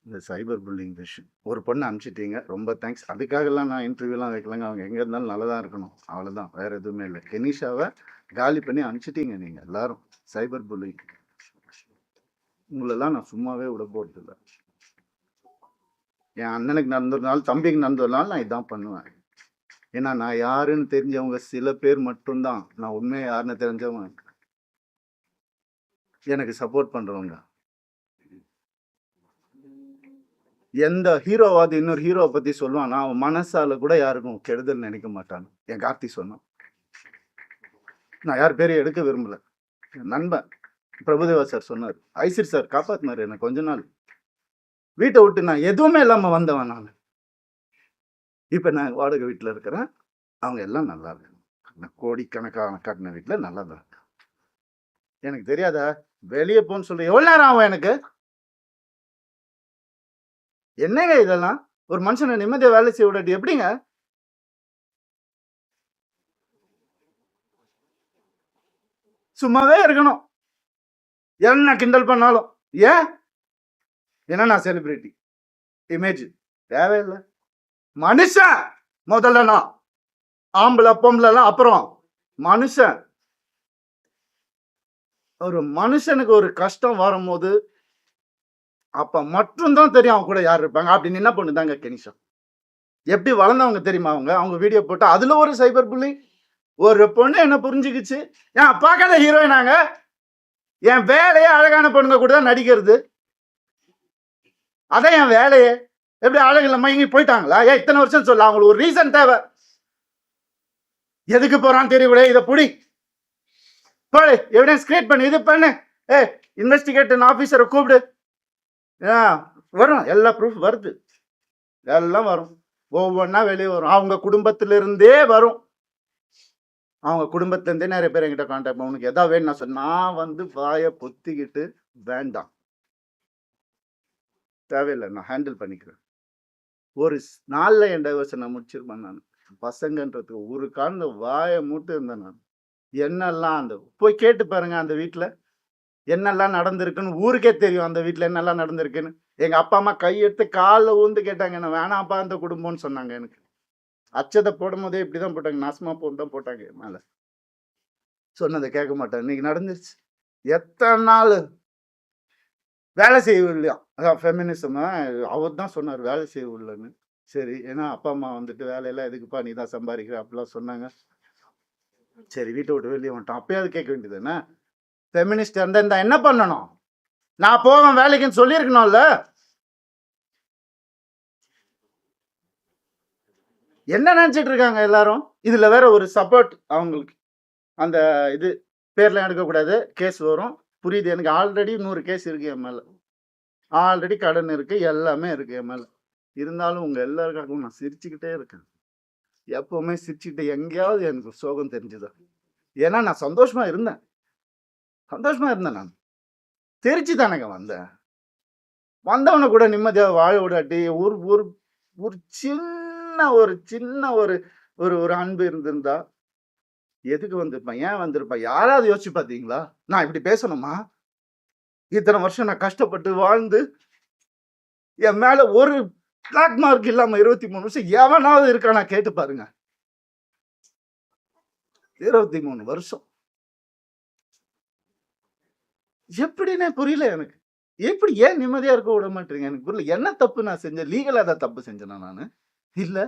A: இந்த சைபர் புல்லிங் விஷயம். ஒரு பொண்ணு அனுப்பிச்சிட்டீங்க, ரொம்ப தேங்க்ஸ். அதுக்காகலாம் நான் இன்டர்வியூலாம் வைக்கலங்க. அவங்க எங்கே இருந்தாலும் நல்லதாக இருக்கணும், அவ்வளோதான். வேற எதுவுமே இல்லை. கெனிஷாவை காலி பண்ணி அனுப்பிச்சிட்டீங்க நீங்கள் எல்லாரும். சைபர் புல்லிங் உங்களெல்லாம் நான் சும்மாவே விட போகிறதில்ல. என் அண்ணனுக்கு நடந்ததுனால, தம்பிக்கு நடந்ததுனால நான் இதான் பண்ணுவேன். ஏன்னா நான் யாருன்னு தெரிஞ்சவங்க சில பேர் மட்டும்தான். நான் உண்மையாக யாருன்னு தெரிஞ்சவங்க எனக்கு சப்போர்ட் பண்ணுறவங்க. எந்த ஹீரோவாது இன்னொரு ஹீரோவை பற்றி சொல்லுவான், நான் அவன் மனசால கூட யாருக்கும் கெடுதல் நினைக்க மாட்டான். என் கார்த்தி சொன்னான். நான் யார் பேரையும் எடுக்க விரும்பல. என் நண்பன் பிரபுதேவா சார் சொன்னார், ஐசிர் சார் காப்பாத்தினார் எனக்கு. கொஞ்ச நாள் வீட்டை விட்டு நான் எதுவுமே இல்லாமல் வந்தவன் நான். இப்போ நான் வாடகை வீட்டில் இருக்கிறேன். அவங்க எல்லாம் நல்லா இருக்கு. நான் கோடிக்கணக்கான கட்டின வீட்டில் நல்லா தான் இருக்கு. எனக்கு தெரியாதா வெளியே போன்னு சொல்ல எவ்வளோ நேரம் ஆகும் எனக்கு? என்னங்க இதெல்லாம்? ஒரு மனுஷனை நிம்மதியா வேலை செய்ய விடாட்டி எப்படிங்க? சும்மாவே இருக்கணும். என்ன கிண்டல் பண்ணாலும். ஏன்? ஏன்னா நான் செலிபிரிட்டி இமேஜ் தேவையில்லை. மனுஷன் முதல்ல. நான் ஆம்பளை பொம்பளைலாம் அப்புறம். மனுஷன். ஒரு மனுஷனுக்கு ஒரு கஷ்டம் வரும்போது அப்ப மட்டும்தான் தெரியும் அவங்க கூட யார் இருப்பாங்க. அப்படின்னு என்ன பண்ணுதாங்க கெனிஷா. எப்படி வளர்ந்தவங்க தெரியுமா அவங்க? அவங்க வீடியோ போட்டு அதுல ஒரு சைபர் புல்லிங். ஒரு பொண்ணு என்ன புரிஞ்சுக்கிச்சு, ஏன் பார்க்காத ஹீரோயினாங்க, என் வேலையே அழகான பொண்ணுங்க கூட தான் நடிக்கிறது. அதான் என் வேலையே. எப்படி அழகு மயங்கி போயிட்டாங்களா? ஏன் இத்தனை வருஷம் சொல்ல? அவங்களுக்கு ஒரு ரீசன் தேவை. எதுக்கு போறான்னு தெரியவிட இதை புடி போடு, எவிடன்ஸ் கிரியேட் பண்ணு, இது பண்ணு, இன்வெஸ்டிகேஷன் ஆஃபீஸரை கூப்பிடு. வரும், எல்லா ப்ரூஃப் வருது, எல்லாம் வரும். ஒவ்வொன்றா வெளியே வரும். அவங்க குடும்பத்திலிருந்தே வரும். அவங்க குடும்பத்திலேருந்தே நிறைய பேர் என்கிட்ட கான்டாக்ட் பண்ண, உனக்கு எதாவது வேணும் நான் சொன்ன, நான் வந்து வாயை பொத்திக்கிட்டு வேண்டாம் தேவையில்லை, நான் ஹேண்டில் பண்ணிக்கிறேன். ஒரு நாளில் என் டைவர்ஸை நான் முடிச்சிருப்பேன். நான் பசங்கன்றதுக்கு ஒரு காரணம் வாயை மூட்டு இருந்தேன். நான் என்னெல்லாம் அந்த போய் கேட்டு பாருங்க, அந்த வீட்டில் என்னெல்லாம் நடந்திருக்குன்னு ஊருக்கே தெரியும். அந்த வீட்டில் என்னெல்லாம் நடந்திருக்குன்னு எங்கள் அப்பா அம்மா கையெடுத்து காலில் ஊந்து கேட்டாங்க. என்ன வேணாம்ப்பா அந்த குடும்பம்னு சொன்னாங்க. எனக்கு அச்சதை போடும் போதே இப்படி தான் போட்டாங்க, நாசமா போன்னு தான் போட்டாங்க என் மேலே. சொன்னதை கேட்க மாட்டேன். இன்னைக்கு நடந்துருச்சு. எத்தனை நாள் வேலை செய்யவில்லையா? அதான் ஃபெமினிசம். அவர் தான் சொன்னார் வேலை செய்யவில்லைன்னு. சரி, ஏன்னா அப்பா அம்மா வந்துட்டு வேலையெல்லாம் எதுக்குப்பா நீ தான் சம்பாதிக்கிற அப்படிலாம் சொன்னாங்க. சரி, வீட்டை விட்டு வெளியே வந்துட்டோம். அப்பயாவது கேட்க வேண்டியது என்ன? ஃபெமினிஸ்ட் இருந்தா என்ன பண்ணணும்? நான் போவேன் வேலைக்குன்னு சொல்லியிருக்கணும்ல. என்ன நினைச்சிட்டு இருக்காங்க எல்லாரும்? இதுல வேற ஒரு சப்போர்ட் அவங்களுக்கு. அந்த இது பேர்லாம் எடுக்கக்கூடாது. கேஸ் வரும். புரியுது எனக்கு. ஆல்ரெடி 100 கேஸ் இருக்கு என் மேல. ஆல்ரெடி கடன் இருக்கு. எல்லாமே இருக்கு என் மேல. இருந்தாலும் உங்க எல்லாருக்காகவும் நான் சிரிச்சுக்கிட்டே இருக்கேன். எப்பவுமே சிரிச்சுக்கிட்டு எங்கேயாவது எனக்கு சோகம் தெரிஞ்சுதா? ஏன்னா நான் சந்தோஷமா இருந்தேன். சந்தோஷமா இருந்தேன் நான். தெரிச்சு தானேங்க வந்தேன். வந்தவன கூட நிம்மதியா வாழ விடாட்டி ஒரு ஒரு ஒரு சின்ன ஒரு ஒரு ஒரு அன்பு இருந்திருந்தா எதுக்கு வந்திருப்பேன்? ஏன் வந்திருப்பேன்? யாராவது யோசிச்சு பார்த்தீங்களா? நான் இப்படி பேசணுமா? இத்தனை வருஷம் நான் கஷ்டப்பட்டு வாழ்ந்து என் மேல ஒரு பிளாக் மார்க் இல்லாம 23 வருஷம் எவனாவது இருக்கானா கேட்டு பாருங்க. 23 வருஷம் எப்படின்னே புரியல எனக்கு. எப்படி ஏன் நிம்மதியா இருக்க விட மாட்டீங்க? எனக்கு புரியல. என்ன தப்பு நான் செஞ்சேன்? லீகலா ஏதாவது தப்பு செஞ்சேனா நானு? இல்ல.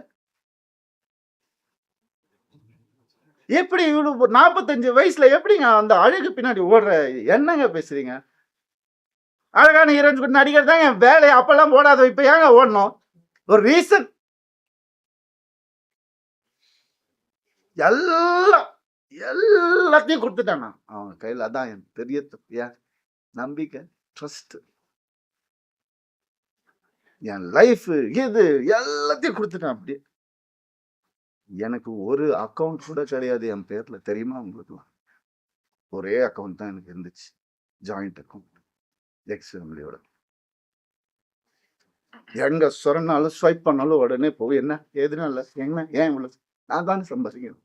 A: எப்படி இவ்வளவு 45 வயசுல எப்படிங்க அந்த அழகு பின்னாடி ஓடுற? என்னங்க பேசுறீங்க? அழகான ஹீரோயின்ஸ் கூட நடிகர் தான் என் வேலை. அப்பெல்லாம் ஓடாத. இப்ப ஏங்க ஓடணும்? ஒரு ரீசன். எல்லாம் எல்லாத்தையும் கொடுத்துட்டான் நான் அவன் கையில. அதான் என் பெரிய தப்பு. ஏன் நம்பிக்கை, ட்ரஸ்ட், என் லைஃப், இது எல்லாத்தையும் கொடுத்துட்டான் அப்படியே. எனக்கு ஒரு அக்கவுண்ட் கூட கிடையாது என் பேர்ல. தெரியுமா உங்களுக்குலாம்? ஒரே அக்கவுண்ட் தான் எனக்கு இருந்துச்சு. Joint account. எக்ஸ் ஃபேமிலியோட. எங்க சொன்னாலும் ஸ்வைப் பண்ணாலும் உடனே போய் என்ன எதுனா இல்லை என்ன ஏன் இவ்வளவு நான் தானே சம்பாதிக்கணும்.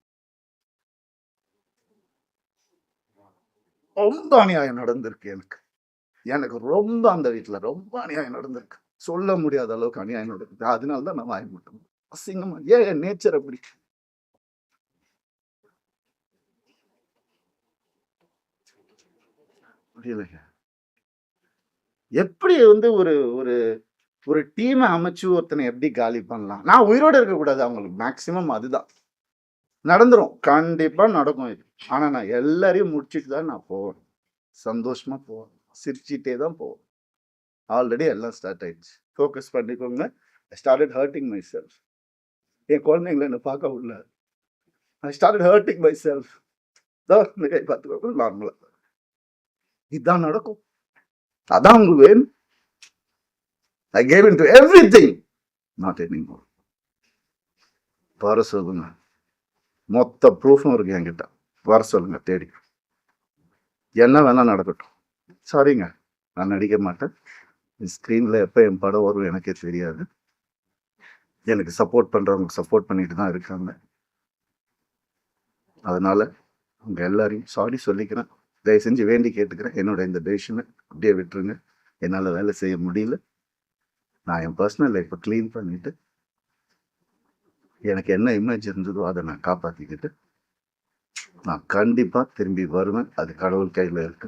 A: ரொம்ப அநியாயம் நடந்திருக்கு எனக்கு. எனக்கு ரொம்ப அந்த வீட்டுல ரொம்ப அநியாயம் நடந்திருக்கு. சொல்ல முடியாத அளவுக்கு அநியாயம் நடக்குது. அதனாலதான் நான் வாய மாட்டேன். அசிங்கமா ஏன் என் நேச்சர் அப்படி. முடியலைங்க. எப்படி வந்து ஒரு ஒரு ஒரு டீமை அமைச்சு ஒருத்தனை எப்படி காலி பண்ணலாம்? நான் உயிரோட இருக்கக்கூடாது அவங்களுக்கு. மேக்சிமம் அதுதான் நடந்துரும். கண்டிப்பா நடக்கும் இது. ஆனா நான் எல்லாரையும் முடிச்சுட்டு தான் நான் போவேன். சந்தோஷமா போவேன். சிரிச்சுட்டே தான் போவேன். ஆல்ரெடி எல்லாம் ஸ்டார்ட் ஆயிடுச்சு. ஃபோக்கஸ் பண்ணிக்கோங்க. I started hurting myself. என் குழந்தைங்களை என்ன பார்க்க உள்ள I started hurting myself. இந்த கை பார்த்துக்கோங்க. நார்மலா இதுதான் நடக்கும். அதான் உங்களுக்கு வேணும். I gave into everything. Not anymore. வர சொல்லுங்க. மொத்த ப்ரூஃபும் இருக்கு என்கிட்ட. வர சொல்லுங்க தேடி. என்ன வேணா நடக்கட்டும். சாரிங்க, நான் நடிக்க மாட்டேன். ஸ்க்ரீனில் எப்போ என் படம் வரும் எனக்கே தெரியாது. எனக்கு சப்போர்ட் பண்ணுறவங்க சப்போர்ட் பண்ணிட்டு தான் இருக்காங்க. அதனால அவங்க எல்லாரையும் சாரி சொல்லிக்கிறேன். தயவு செஞ்சு வேண்டி கேட்டுக்கிறேன். என்னோட இந்த டெசிஷனை அப்படியே விட்டுருங்க. என்னால் வேலை செய்ய முடியல. நான் என் பர்சனல் லைஃப்பை க்ளீன் பண்ணிட்டு எனக்கு என்ன இமேஜ் இருந்ததோ அதை நான் காப்பாற்றிக்கிட்டு நான் கண்டிப்பாக திரும்பி வருவேன். அது கடவுள் கையில் இருக்கு.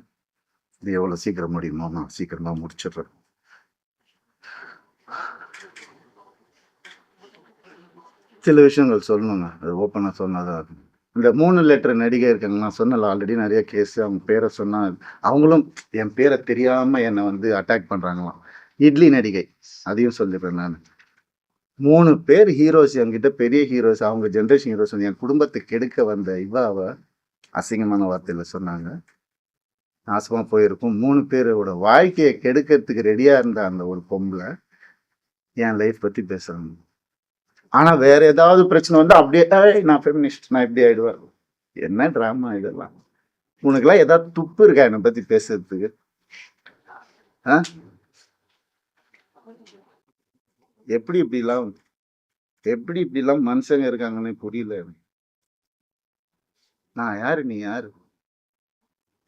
A: இது எவ்வளோ சீக்கிரம் முடியுமோ நான் சீக்கிரமாக முடிச்சிடுறேன். சில விஷயங்கள் சொல்லணுங்க. அது ஓப்பனாக சொன்னாதான் இருக்கும். இந்த 3 லெட்டர் நடிகை இருக்காங்க. நான் சொன்னல ஆல்ரெடி நிறைய கேஸ். அவங்க பேரை சொன்னா அவங்களும் என் பேரை தெரியாமல் என்னை வந்து அட்டாக் பண்ணுறாங்களாம். இட்லி நடிகை அதையும் சொல்லிடுறேன் நான். 3 பேர் ஹீரோஸ் என்கிட்ட, பெரிய ஹீரோஸ், அவங்க ஜென்ரேஷன் ஹீரோஸ் வந்து என் குடும்பத்தை கெடுக்க வந்த இவாவ அசிங்கமான வார்த்தையில சொன்னாங்க. நாசமா போயிருக்கும். 3 பேரோட வாழ்க்கையை கெடுக்கிறதுக்கு ரெடியா இருந்த அந்த ஒரு பொம்பளை என் லைஃப் பத்தி பேசுறாங்க. ஆனா வேற ஏதாவது பிரச்சனை வந்து அப்படியே நான் ஃபெமினிஸ்ட், நான் இப்படி ஆயிடுவேன். என்ன டிராமா இதெல்லாம்? உனக்குலாம் ஏதாவது துப்பு இருக்கா என்னை பத்தி பேசுறதுக்கு? எப்படி இப்படிலாம் மனுஷங்க இருக்காங்கன்னு புரியல எனக்கு. நான் யாரு, நீ யாரு?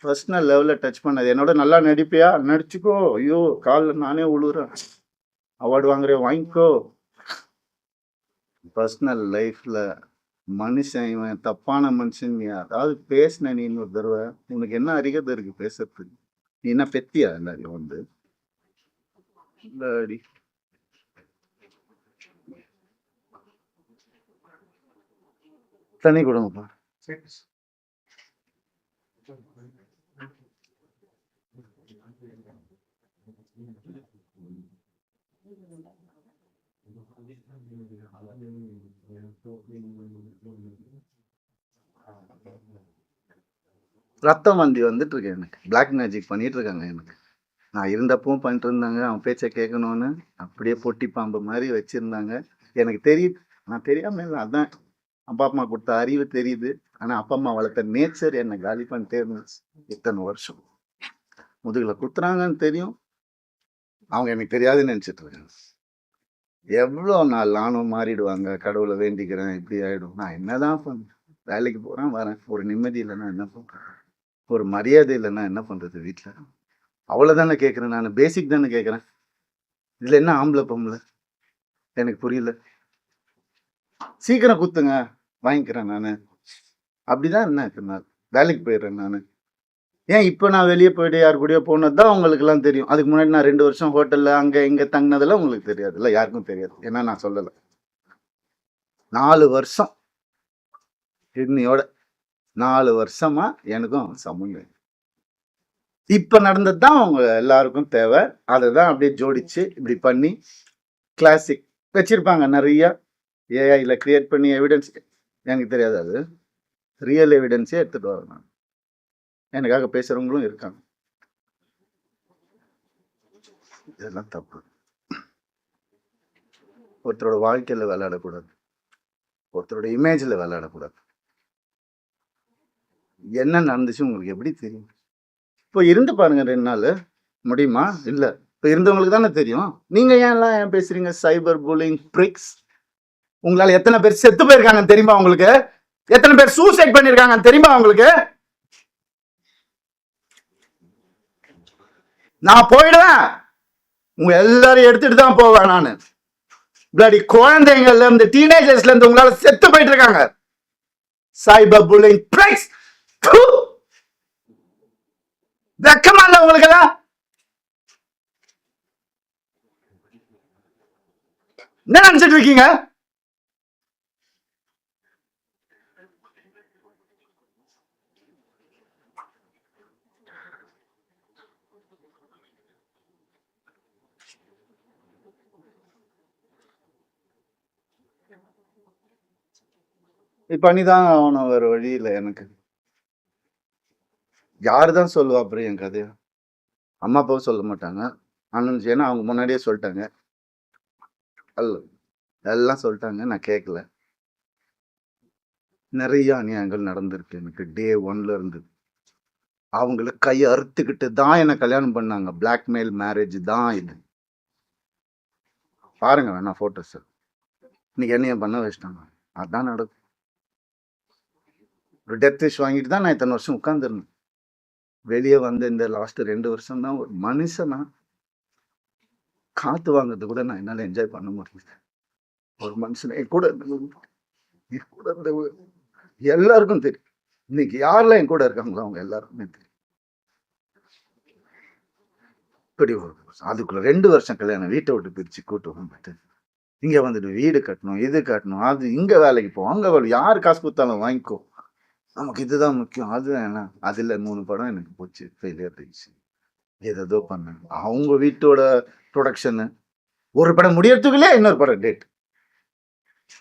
A: பர்சனல் லெவல்ல டச் பண்ணது. என்னோட நல்லா நடிப்பியா? நடிச்சுக்கோ. ஐயோ காலில் நானே உழுவுறேன். அவார்டு வாங்குறேன், வாங்கிக்கோ. பர்சனல் லைஃப்ல மனுஷன் இவன் தப்பான மனுஷன் நீ அதாவது பேசின நீ இன்னொரு தடவை உனக்கு என்ன அறிகதை இருக்கு பேசுறதுக்கு? நீ என்ன பெத்தியா எல்லாரையும் வந்து? இல்லடி தண்ணி கொடுங்கப்பா. ரத்தம் வண்டி வந்துட்டு இருக்கு எனக்கு. பிளாக் மேஜிக் பண்ணிட்டு இருக்காங்க எனக்கு. நான் இருந்தப்பவும் பண்ணிட்டு இருந்தாங்க. அவன் பேச்சை கேட்கணும்னு அப்படியே பொட்டி பாம்பு மாதிரி வச்சிருந்தாங்க. எனக்கு தெரியுது, நான் தெரியாம இல்லை. அதான் அப்பா அம்மா கொடுத்த அறிவு தெரியுது. ஆனா அப்பா அம்மா வளர்த்த நேச்சர் என்னை காலி பண்ணிட்டே இருந்துச்சு இத்தனை வருஷம். முதுகுல குத்துறாங்கன்னு தெரியும், அவங்க எனக்கு தெரியாதுன்னு நினைச்சிட்டு இருக்காங்க. எவ்வளோ நாள் நானும் மாறிடுவாங்க, கடவுளை வேண்டிக்கிறேன், இப்படி ஆயிடும். நான் என்னதான் பண்ணேன்? வேலைக்கு போறேன் வரேன், ஒரு நிம்மதி இல்லைன்னா என்ன பண்றேன், ஒரு மரியாதை இல்லைன்னா என்ன பண்றது வீட்டுல? அவ்வளவுதானே கேட்குறேன், நான் பேசிக் தானே கேட்குறேன். இதுல என்ன ஆம்பளை பொம்பளை எனக்கு புரியல. சீக்கிரம் குத்துங்க வாங்கிக்கிறேன் நான், அப்படிதான் என்ன நான் வேலைக்கு போயிடுறேன் நான். ஏன் இப்போ நான் வெளியே போயிட்டு யார் கூடயோ போனது தான் உங்களுக்குலாம் தெரியும். அதுக்கு முன்னாடி நான் 2 வருஷம் ஹோட்டலில் அங்கே இங்கே தங்கினதெல்லாம் உங்களுக்கு தெரியாதுல்ல, யாருக்கும் தெரியாது. ஏன்னா நான் சொல்லலை. 4 வருஷம் இன்னையோட 4 வருஷமா எனக்கும் சம்மந்தம். இப்போ நடந்தது தான் அவங்க எல்லாருக்கும் தேவை. அதை தான் அப்படியே ஜோடிச்சு இப்படி பண்ணி கிளாசிக் வச்சிருப்பாங்க நிறைய. ஏஐல கிரியேட் பண்ணி எவிடன்ஸ் எனக்கு தெரியாது, அது ரியல் எவிடன்ஸே எடுத்துட்டு வரேன் நான். எனக்காக பேசுறவங்களும் இருக்காங்க. இதெல்லாம் தப்பு. ஒருத்தரோட வாழ்க்கையில விளையாடக்கூடாது, ஒருத்தரோட இமேஜ்ல விளையாடக்கூடாது. என்ன நடந்துச்சு உங்களுக்கு எப்படி தெரியும்? இப்போ இருந்து பாருங்க 2 நாள், முடியுமா? இல்ல. இப்போ இருந்தவங்களுக்கு தானே தெரியும். நீங்க ஏன் பேசுறீங்க? Cyber bullying pricks. உங்களால எத்தனை பேர் செத்து போயிருக்காங்கன்னு தெரியுமா உங்களுக்கு? எத்தனை பேர் சூசைட் பண்ணிருக்காங்கன்னு தெரியுமா உங்களுக்கு? நான் போயிடுவேன், உங்க எல்லாரும் எடுத்துட்டு தான் போவேன் நானு. பிளடி குழந்தைங்கள்ல இருந்து டீனேஜர்ஸ்ல இருந்து உங்களால செத்து போயிட்டு இருக்காங்க. Cyber bullying pricks. வெக்கமா இல்ல உங்களுக்கு எல்லாம்? என்ன நினைச்சிட்டு இருக்கீங்க? பண்ணிதான் ஆகணும், வேற வழி இல்லை எனக்கு. யாருதான் சொல்லுவா அப்புறம் என் கதையா? அம்மா அப்பாவும் சொல்ல மாட்டாங்க, அண்ணன். ஏன்னா அவங்க முன்னாடியே சொல்லிட்டாங்க, எல்லாம் சொல்லிட்டாங்க, நான் கேட்கல. நிறைய அநியாயங்கள் நடந்திருக்கு எனக்கு டே 1ல இருந்து. அவங்களுக்கு கையை அறுத்துக்கிட்டு தான் என்னை கல்யாணம் பண்ணாங்க. பிளாக்மெயில் மேரேஜ் தான் இது. பாருங்க வேணா போட்டோஸ். இன்னைக்கு என்னைய பண்ண வச்சிட்டாங்க. அதான் நடக்கும். ஒரு டெத் விஷ் வாங்கிட்டு தான் நான் இத்தனை வருஷம் உட்காந்துருந்தேன். வெளியே வந்து இந்த லாஸ்ட் 2 வருஷம் தான் ஒரு மனுஷனா காத்து வாங்குறது கூட நான் என்னால என்ஜாய் பண்ண முடியல. ஒரு மனுஷன் என் கூட இருந்த எல்லாருக்கும் தெரியும். இன்னைக்கு யாரெல்லாம் என் கூட இருக்காங்களோ அவங்க எல்லாருக்குமே தெரியும். இப்படி அதுக்குள்ள 2 வருஷம் கல்யாணம், வீட்டை விட்டு பிரிச்சு கூட்டு வந்துட்டு இங்க வந்துட்டு வீடு கட்டணும், இது கட்டணும், அது இங்க வேலைக்கு போவோம், அங்க வேலை, யார் காசு கொடுத்தாலும் வாங்கிக்கோ, நமக்கு இதுதான் முக்கியம். அது என்ன, அதுல 3 படம் எனக்கு போச்சு, ஃபெயிலியர் ஆயிடுச்சு. ஏதோ பண்ணேன். அவங்க வீட்டோட ப்ரொடக்ஷனு, ஒரு படம் முடியறதுக்குள்ளே இன்னொரு படம் டேட்.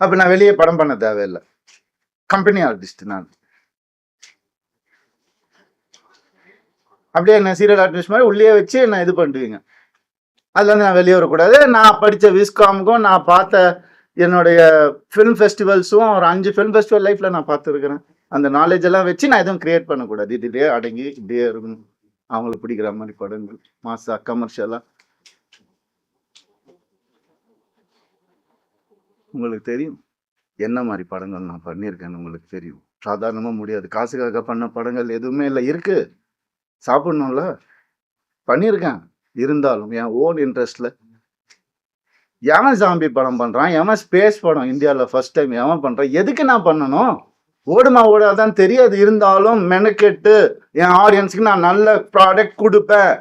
A: அப்ப நான் வெளியே படம் பண்ண தேவையில்லை, கம்பெனி ஆர்டிஸ்ட் நான். அப்படியே என்ன சீரியல் ஆர்டிஸ்ட் மாதிரி உள்ளே வச்சு என்ன இது பண்ணுவீங்க. அதுல இருந்து நான் வெளியே வரக்கூடாது. நான் படித்த விஸ்காமுக்கும் நான் பார்த்த என்னுடைய ஃபிலிம் ஃபெஸ்டிவல்ஸும் ஒரு 5 ஃபிலிம் ஃபெஸ்டிவல் லைஃப்ல நான் பார்த்துருக்கிறேன். அந்த நாலேஜ் எல்லாம் வச்சு நான் எதுவும் கிரியேட் பண்ணக்கூடாது. இதுலேயே அடங்கி இப்படியே இருக்கணும். அவங்களுக்கு பிடிக்கிற மாதிரி படங்கள், மாசா கமர்ஷியலா. உங்களுக்கு தெரியும் என்ன மாதிரி படங்கள் நான் பண்ணியிருக்கேன்னு உங்களுக்கு தெரியும். சாதாரணமா முடியாது. காசுக்காக பண்ண படங்கள் எதுவுமே இல்லை. இருக்கு, சாப்பிடணும்ல, பண்ணியிருக்கேன். இருந்தாலும் என் ஓன் இன்ட்ரெஸ்ட்ல எவன் ஜாம்பி படம் பண்றான், எவன் ஸ்பேஸ் படம் இந்தியாவில் ஃபர்ஸ்ட் டைம் எவன் பண்றான், எதுக்கு நான் பண்ணணும்? ஓடுமா ஓடாதான் தெரியாது. இருந்தாலும் மெனக்கெட்டு என் ஆடியன்ஸுக்கு நான் நல்ல ப்ராடக்ட் கொடுப்பேன்.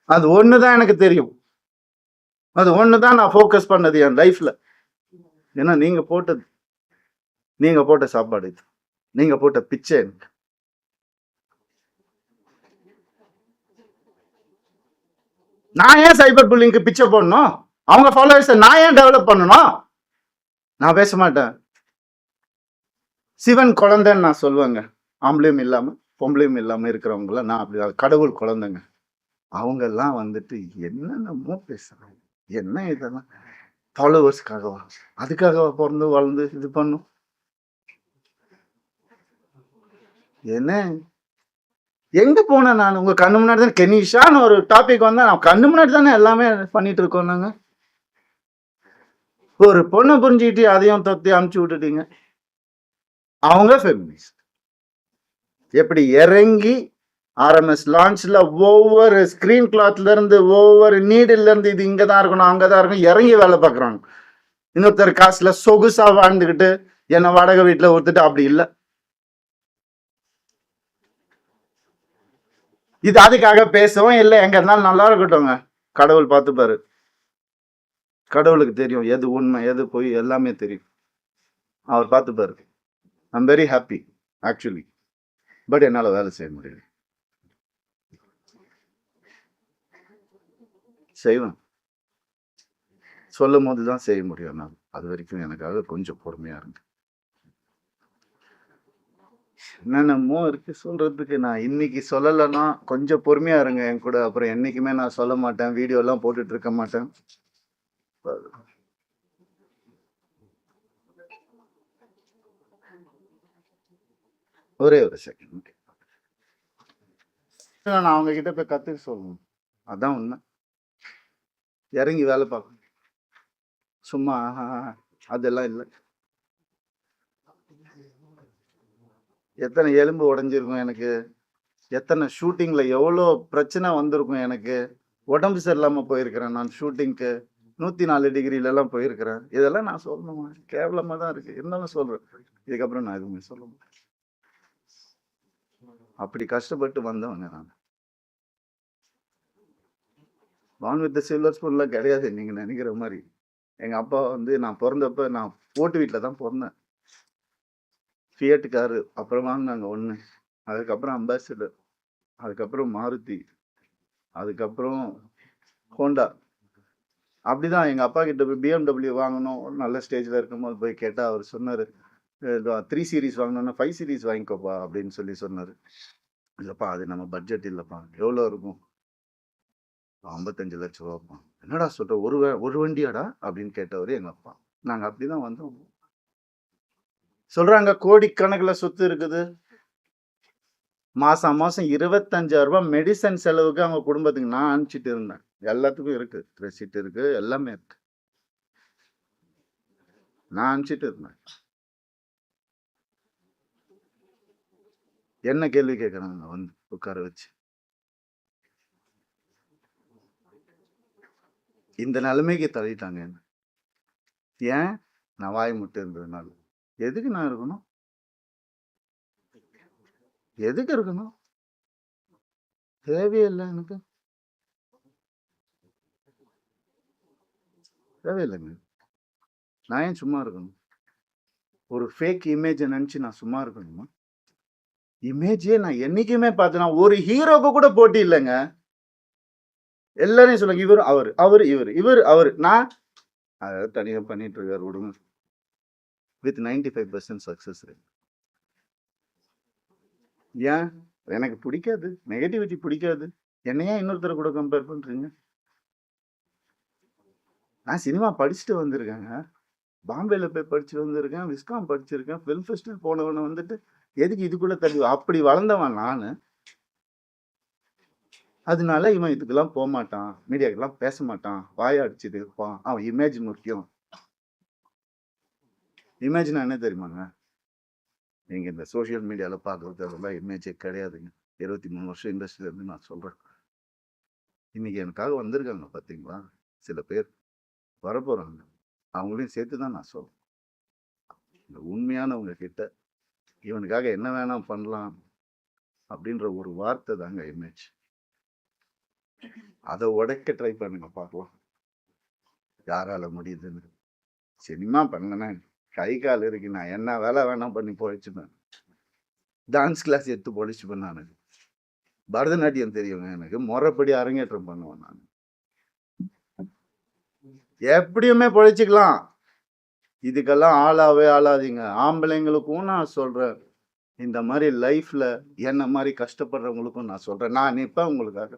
A: அது ஒண்ணுதான் எனக்கு தெரியும். அது ஒண்ணுதான் நான் ஃபோக்கஸ் பண்ணது என் லைஃப்ல. ஏன்னா நீங்க போட்ட சாப்பாடு இது, நீங்க போட்ட பிச்சை எனக்கு. நான் ஏன் சைபர் புல்லிங்க்கு பிச்சை போடணும்? அவங்க ஃபாலோவர்ஸை நான் ஏன் டெவலப் பண்ணணும்? நான் பேச மாட்டேன். சிவன் குழந்தைன்னு நான் சொல்லுவேங்க, ஆம்பளையும் இல்லாம. பொம்பளையும் இல்லாமல் இருக்கிறவங்களாம் நான் அப்படி கடவுள் குழந்தைங்க அவங்கெல்லாம் வந்துட்டு என்னென்னமோ பேசுறாங்க. என்ன இதெல்லாம் ஃபாலோவர்ஸ்க்காகவா? அதுக்காகவா பிறந்து வளர்ந்து இது பண்ணும்? என்ன எங்க போனேன் நான்? உங்க கண்ணு முன்னாடி தான் கெனிஷான்னு ஒரு டாபிக் வந்தா நான் கண்ணு முன்னாடி தானே எல்லாமே பண்ணிட்டு இருக்கோம் நாங்க. ஒரு பொண்ணை புரிஞ்சுக்கிட்டு அதையும் தொத்தி அமுச்சு விட்டுட்டீங்க. அவங்க ஃபெமினிஸ்ட் எப்படி இறங்கி ஆர்எம்எஸ் லான்ச்ல ஒவ்வொரு ஸ்கிரீன் கிளாத்ல இருந்து ஒவ்வொரு நீடில இருந்து இது இங்கதான் இருக்கணும் அங்கதான் இருக்கணும் இறங்கி வேலை பார்க்குறாங்க. இன்னொருத்தர் காசுல சொகுசா வாழ்ந்துக்கிட்டு என்ன வாடகை வீட்டுல ஒருத்துட்டு அப்படி இல்லை. இது அதுக்காக பேசவும் இல்லை. எங்க இருந்தாலும் நல்லா இருக்கட்டும்ங்க. கடவுள் பார்த்துப்பாரு. கடவுளுக்கு தெரியும் எது உண்மை எது பொய் எல்லாமே தெரியும். அவர் பார்த்துப்பாரு. I'm very happy actually. But என்னால் வேலை செய்ய முடியல. செய்வேன். சொல்லும் போது தான் செய்ய முடியும். நான் அது வரைக்கும் எனக்காக கொஞ்சம் பொறுமையா இருங்க. என்னென்னமோ இருக்கு சொல்றதுக்கு. நான் இன்னைக்கு சொல்லலைன்னா கொஞ்சம் பொறுமையா இருங்க என் கூட. அப்புறம் என்னைக்குமே நான் சொல்ல மாட்டேன். வீடியோ எல்லாம் போட்டுட்டு இருக்க மாட்டேன். ஒரே ஒரு செகண்ட். நான் அவங்க கிட்ட போய் கத்துக்க சொல்லணும். அதான் உண்மை. இறங்கி வேலை பார்க்கணும். சும்மா அதெல்லாம் இல்லை. எத்தனை எலும்பு உடைஞ்சிருக்கும் எனக்கு. எத்தனை ஷூட்டிங்ல எவ்வளோ பிரச்சனை வந்திருக்கும் எனக்கு. உடம்பு சரியில்லாம போயிருக்கிறேன் நான் ஷூட்டிங்க்கு. 104 டிகிரில எல்லாம் போயிருக்கிறேன். இதெல்லாம் நான் சொல்லணுமா? கேவலமா தான் இருக்கு. இருந்தாலும் சொல்றேன். இதுக்கப்புறம் நான் எதுவுமே சொல்ல மாட்டேன். அப்படி கஷ்டப்பட்டு வந்தவங்க நான். பான் வித் சில்வர் ஸ்பூன்லாம் கிடையாது நீங்க நினைக்கிற மாதிரி. எங்க அப்பா வந்து நான் பிறந்தப்ப நான் ஓட்டு வீட்டில் தான் பிறந்தேன். ஃபியட் காரு அப்புறம் வாங்கினாங்க ஒன்று. அதுக்கப்புறம் அம்பாசிடர், அதுக்கப்புறம் மாருதி, அதுக்கப்புறம் ஹோண்டா. அப்படிதான் எங்க அப்பா கிட்ட போய் BMW வாங்கணும் நல்ல ஸ்டேஜ்ல இருக்கும்போது போய் கேட்டா அவர் சொன்னாரு 3 சீரீஸ் வாங்கணும்னா 5 சீரீஸ் வாங்கிக்கோப்பா அப்படின்னு சொன்னாரு. இல்லப்பா அது நம்ம பட்ஜெட் இல்லப்பா. எவ்வளோ இருக்கும்? 55 லட்சம் ரூபாப்பா. என்னடா சொல்ற? ஒரு வண்டியாடா அப்படின்னு கேட்டவரு எங்க அப்பா. நாங்க அப்படிதான் வந்தோம். சொல்றாங்க கோடிக்கணக்கில் சொத்து இருக்குது. மாசம் 25,000 ரூபாய் மெடிசன் செலவுக்கு அவங்க குடும்பத்துக்கு நான் அனுப்பிச்சிட்டு இருந்தேன். எல்லாத்துக்கும் இருக்கு, ரெசிப்ட் இருக்கு, எல்லாமே இருக்கு. நான் அனுப்பிச்சிட்டு இருந்தேன். என்ன கேள்வி கேட்கறாங்க வந்து உட்கார வச்சு. இந்த நிலைமைக்கு தள்ளிட்டாங்க என்ன. ஏன்? நான் வாய் முட்டு இருந்ததுனால. எதுக்கு நான் இருக்கணும்? எதுக்கு இருக்கணும்? தேவையில்லை எனக்கு. தேவையில்லைங்க. நான் ஏன் சும்மா இருக்கணும்? ஒரு ஃபேக் இமேஜை நினைச்சு நான் சும்மா இருக்கணுமா? இமேஜே நான் என்னைக்குமே பார்த்தேன்னா ஒரு ஹீரோக்கு கூட போட்டி இல்லைங்க. எல்லாரையும் சொல்லுங்க இவர் அவர் அவர் இவர் இவர் அவர். நான் அதை தனியாக பண்ணிட்டு இருக்காரு விடுங்க. With 95% success rate. ஏன்? எனக்கு பிடிக்காது. நெகட்டிவிட்டி பிடிக்காது. என்னையா இன்னொருத்தரை கூட கம்பேர் பண்றீங்க? நான் சினிமா படிச்சுட்டு வந்திருக்கேங்க. பாம்பேல போய் படிச்சுட்டு வந்திருக்கேன். விஸ்காம் படிச்சிருக்கேன். ஃபிலிம் ஃபெஸ்டிவல் போனவனை வந்துட்டு எதுக்கு இதுக்குள்ள தள்ளி அப்படி வளர்ந்தவன் நான். அதனால இவன் இதுக்கெல்லாம் போக மாட்டான், மீடியாக்கெல்லாம் பேச மாட்டான், வாய அடிச்சுட்டு இருப்பான். அவன் இமேஜ் முக்கியம். இமேஜ்னா என்ன தெரியுமாங்க? நீங்க இந்த சோசியல் மீடியால பார்க்கறது அதெல்லாம் இமேஜே கிடையாதுங்க. 23 வருஷம் இண்டஸ்ட்ரியில இருந்து நான் சொல்றேன். இன்னைக்கு எனக்காக வந்திருக்காங்க பார்த்தீங்களா சில பேர், வரப்போறாங்க. அவங்களையும் சேர்த்து தான் நான் சொல்றேன். இந்த உண்மையானவங்க கிட்ட இவனுக்காக என்ன வேணாம் பண்ணலாம் அப்படின்ற ஒரு வார்த்தை தாங்க இமேஜ். அதை உடைக்க ட்ரை பண்ணுங்க பார்க்கலாம் யாரால முடியுதுன்னு. சினிமா பண்ணேன், கை கால் இருக்கு, நான் என்ன வேலை வேணாம் பண்ணி பொழைச்சுப்பேன். டான்ஸ் கிளாஸ் எடுத்து பொழைச்சுப்பேன். நான் பரதநாட்டியம் தெரியுங்க எனக்கு. முறைப்படி அரங்கேற்றம் பண்ணுவேன் நான். எப்படியுமே பொழைச்சிக்கலாம். இதுக்கெல்லாம் ஆளாவே ஆளாதீங்க. ஆம்பளைங்களுக்கும் நான் சொல்றேன், இந்த மாதிரி லைஃப்ல என்ன மாதிரி கஷ்டப்படுறவங்களுக்கும் நான் சொல்றேன், நான் நிற்பேன் உங்களுக்காக.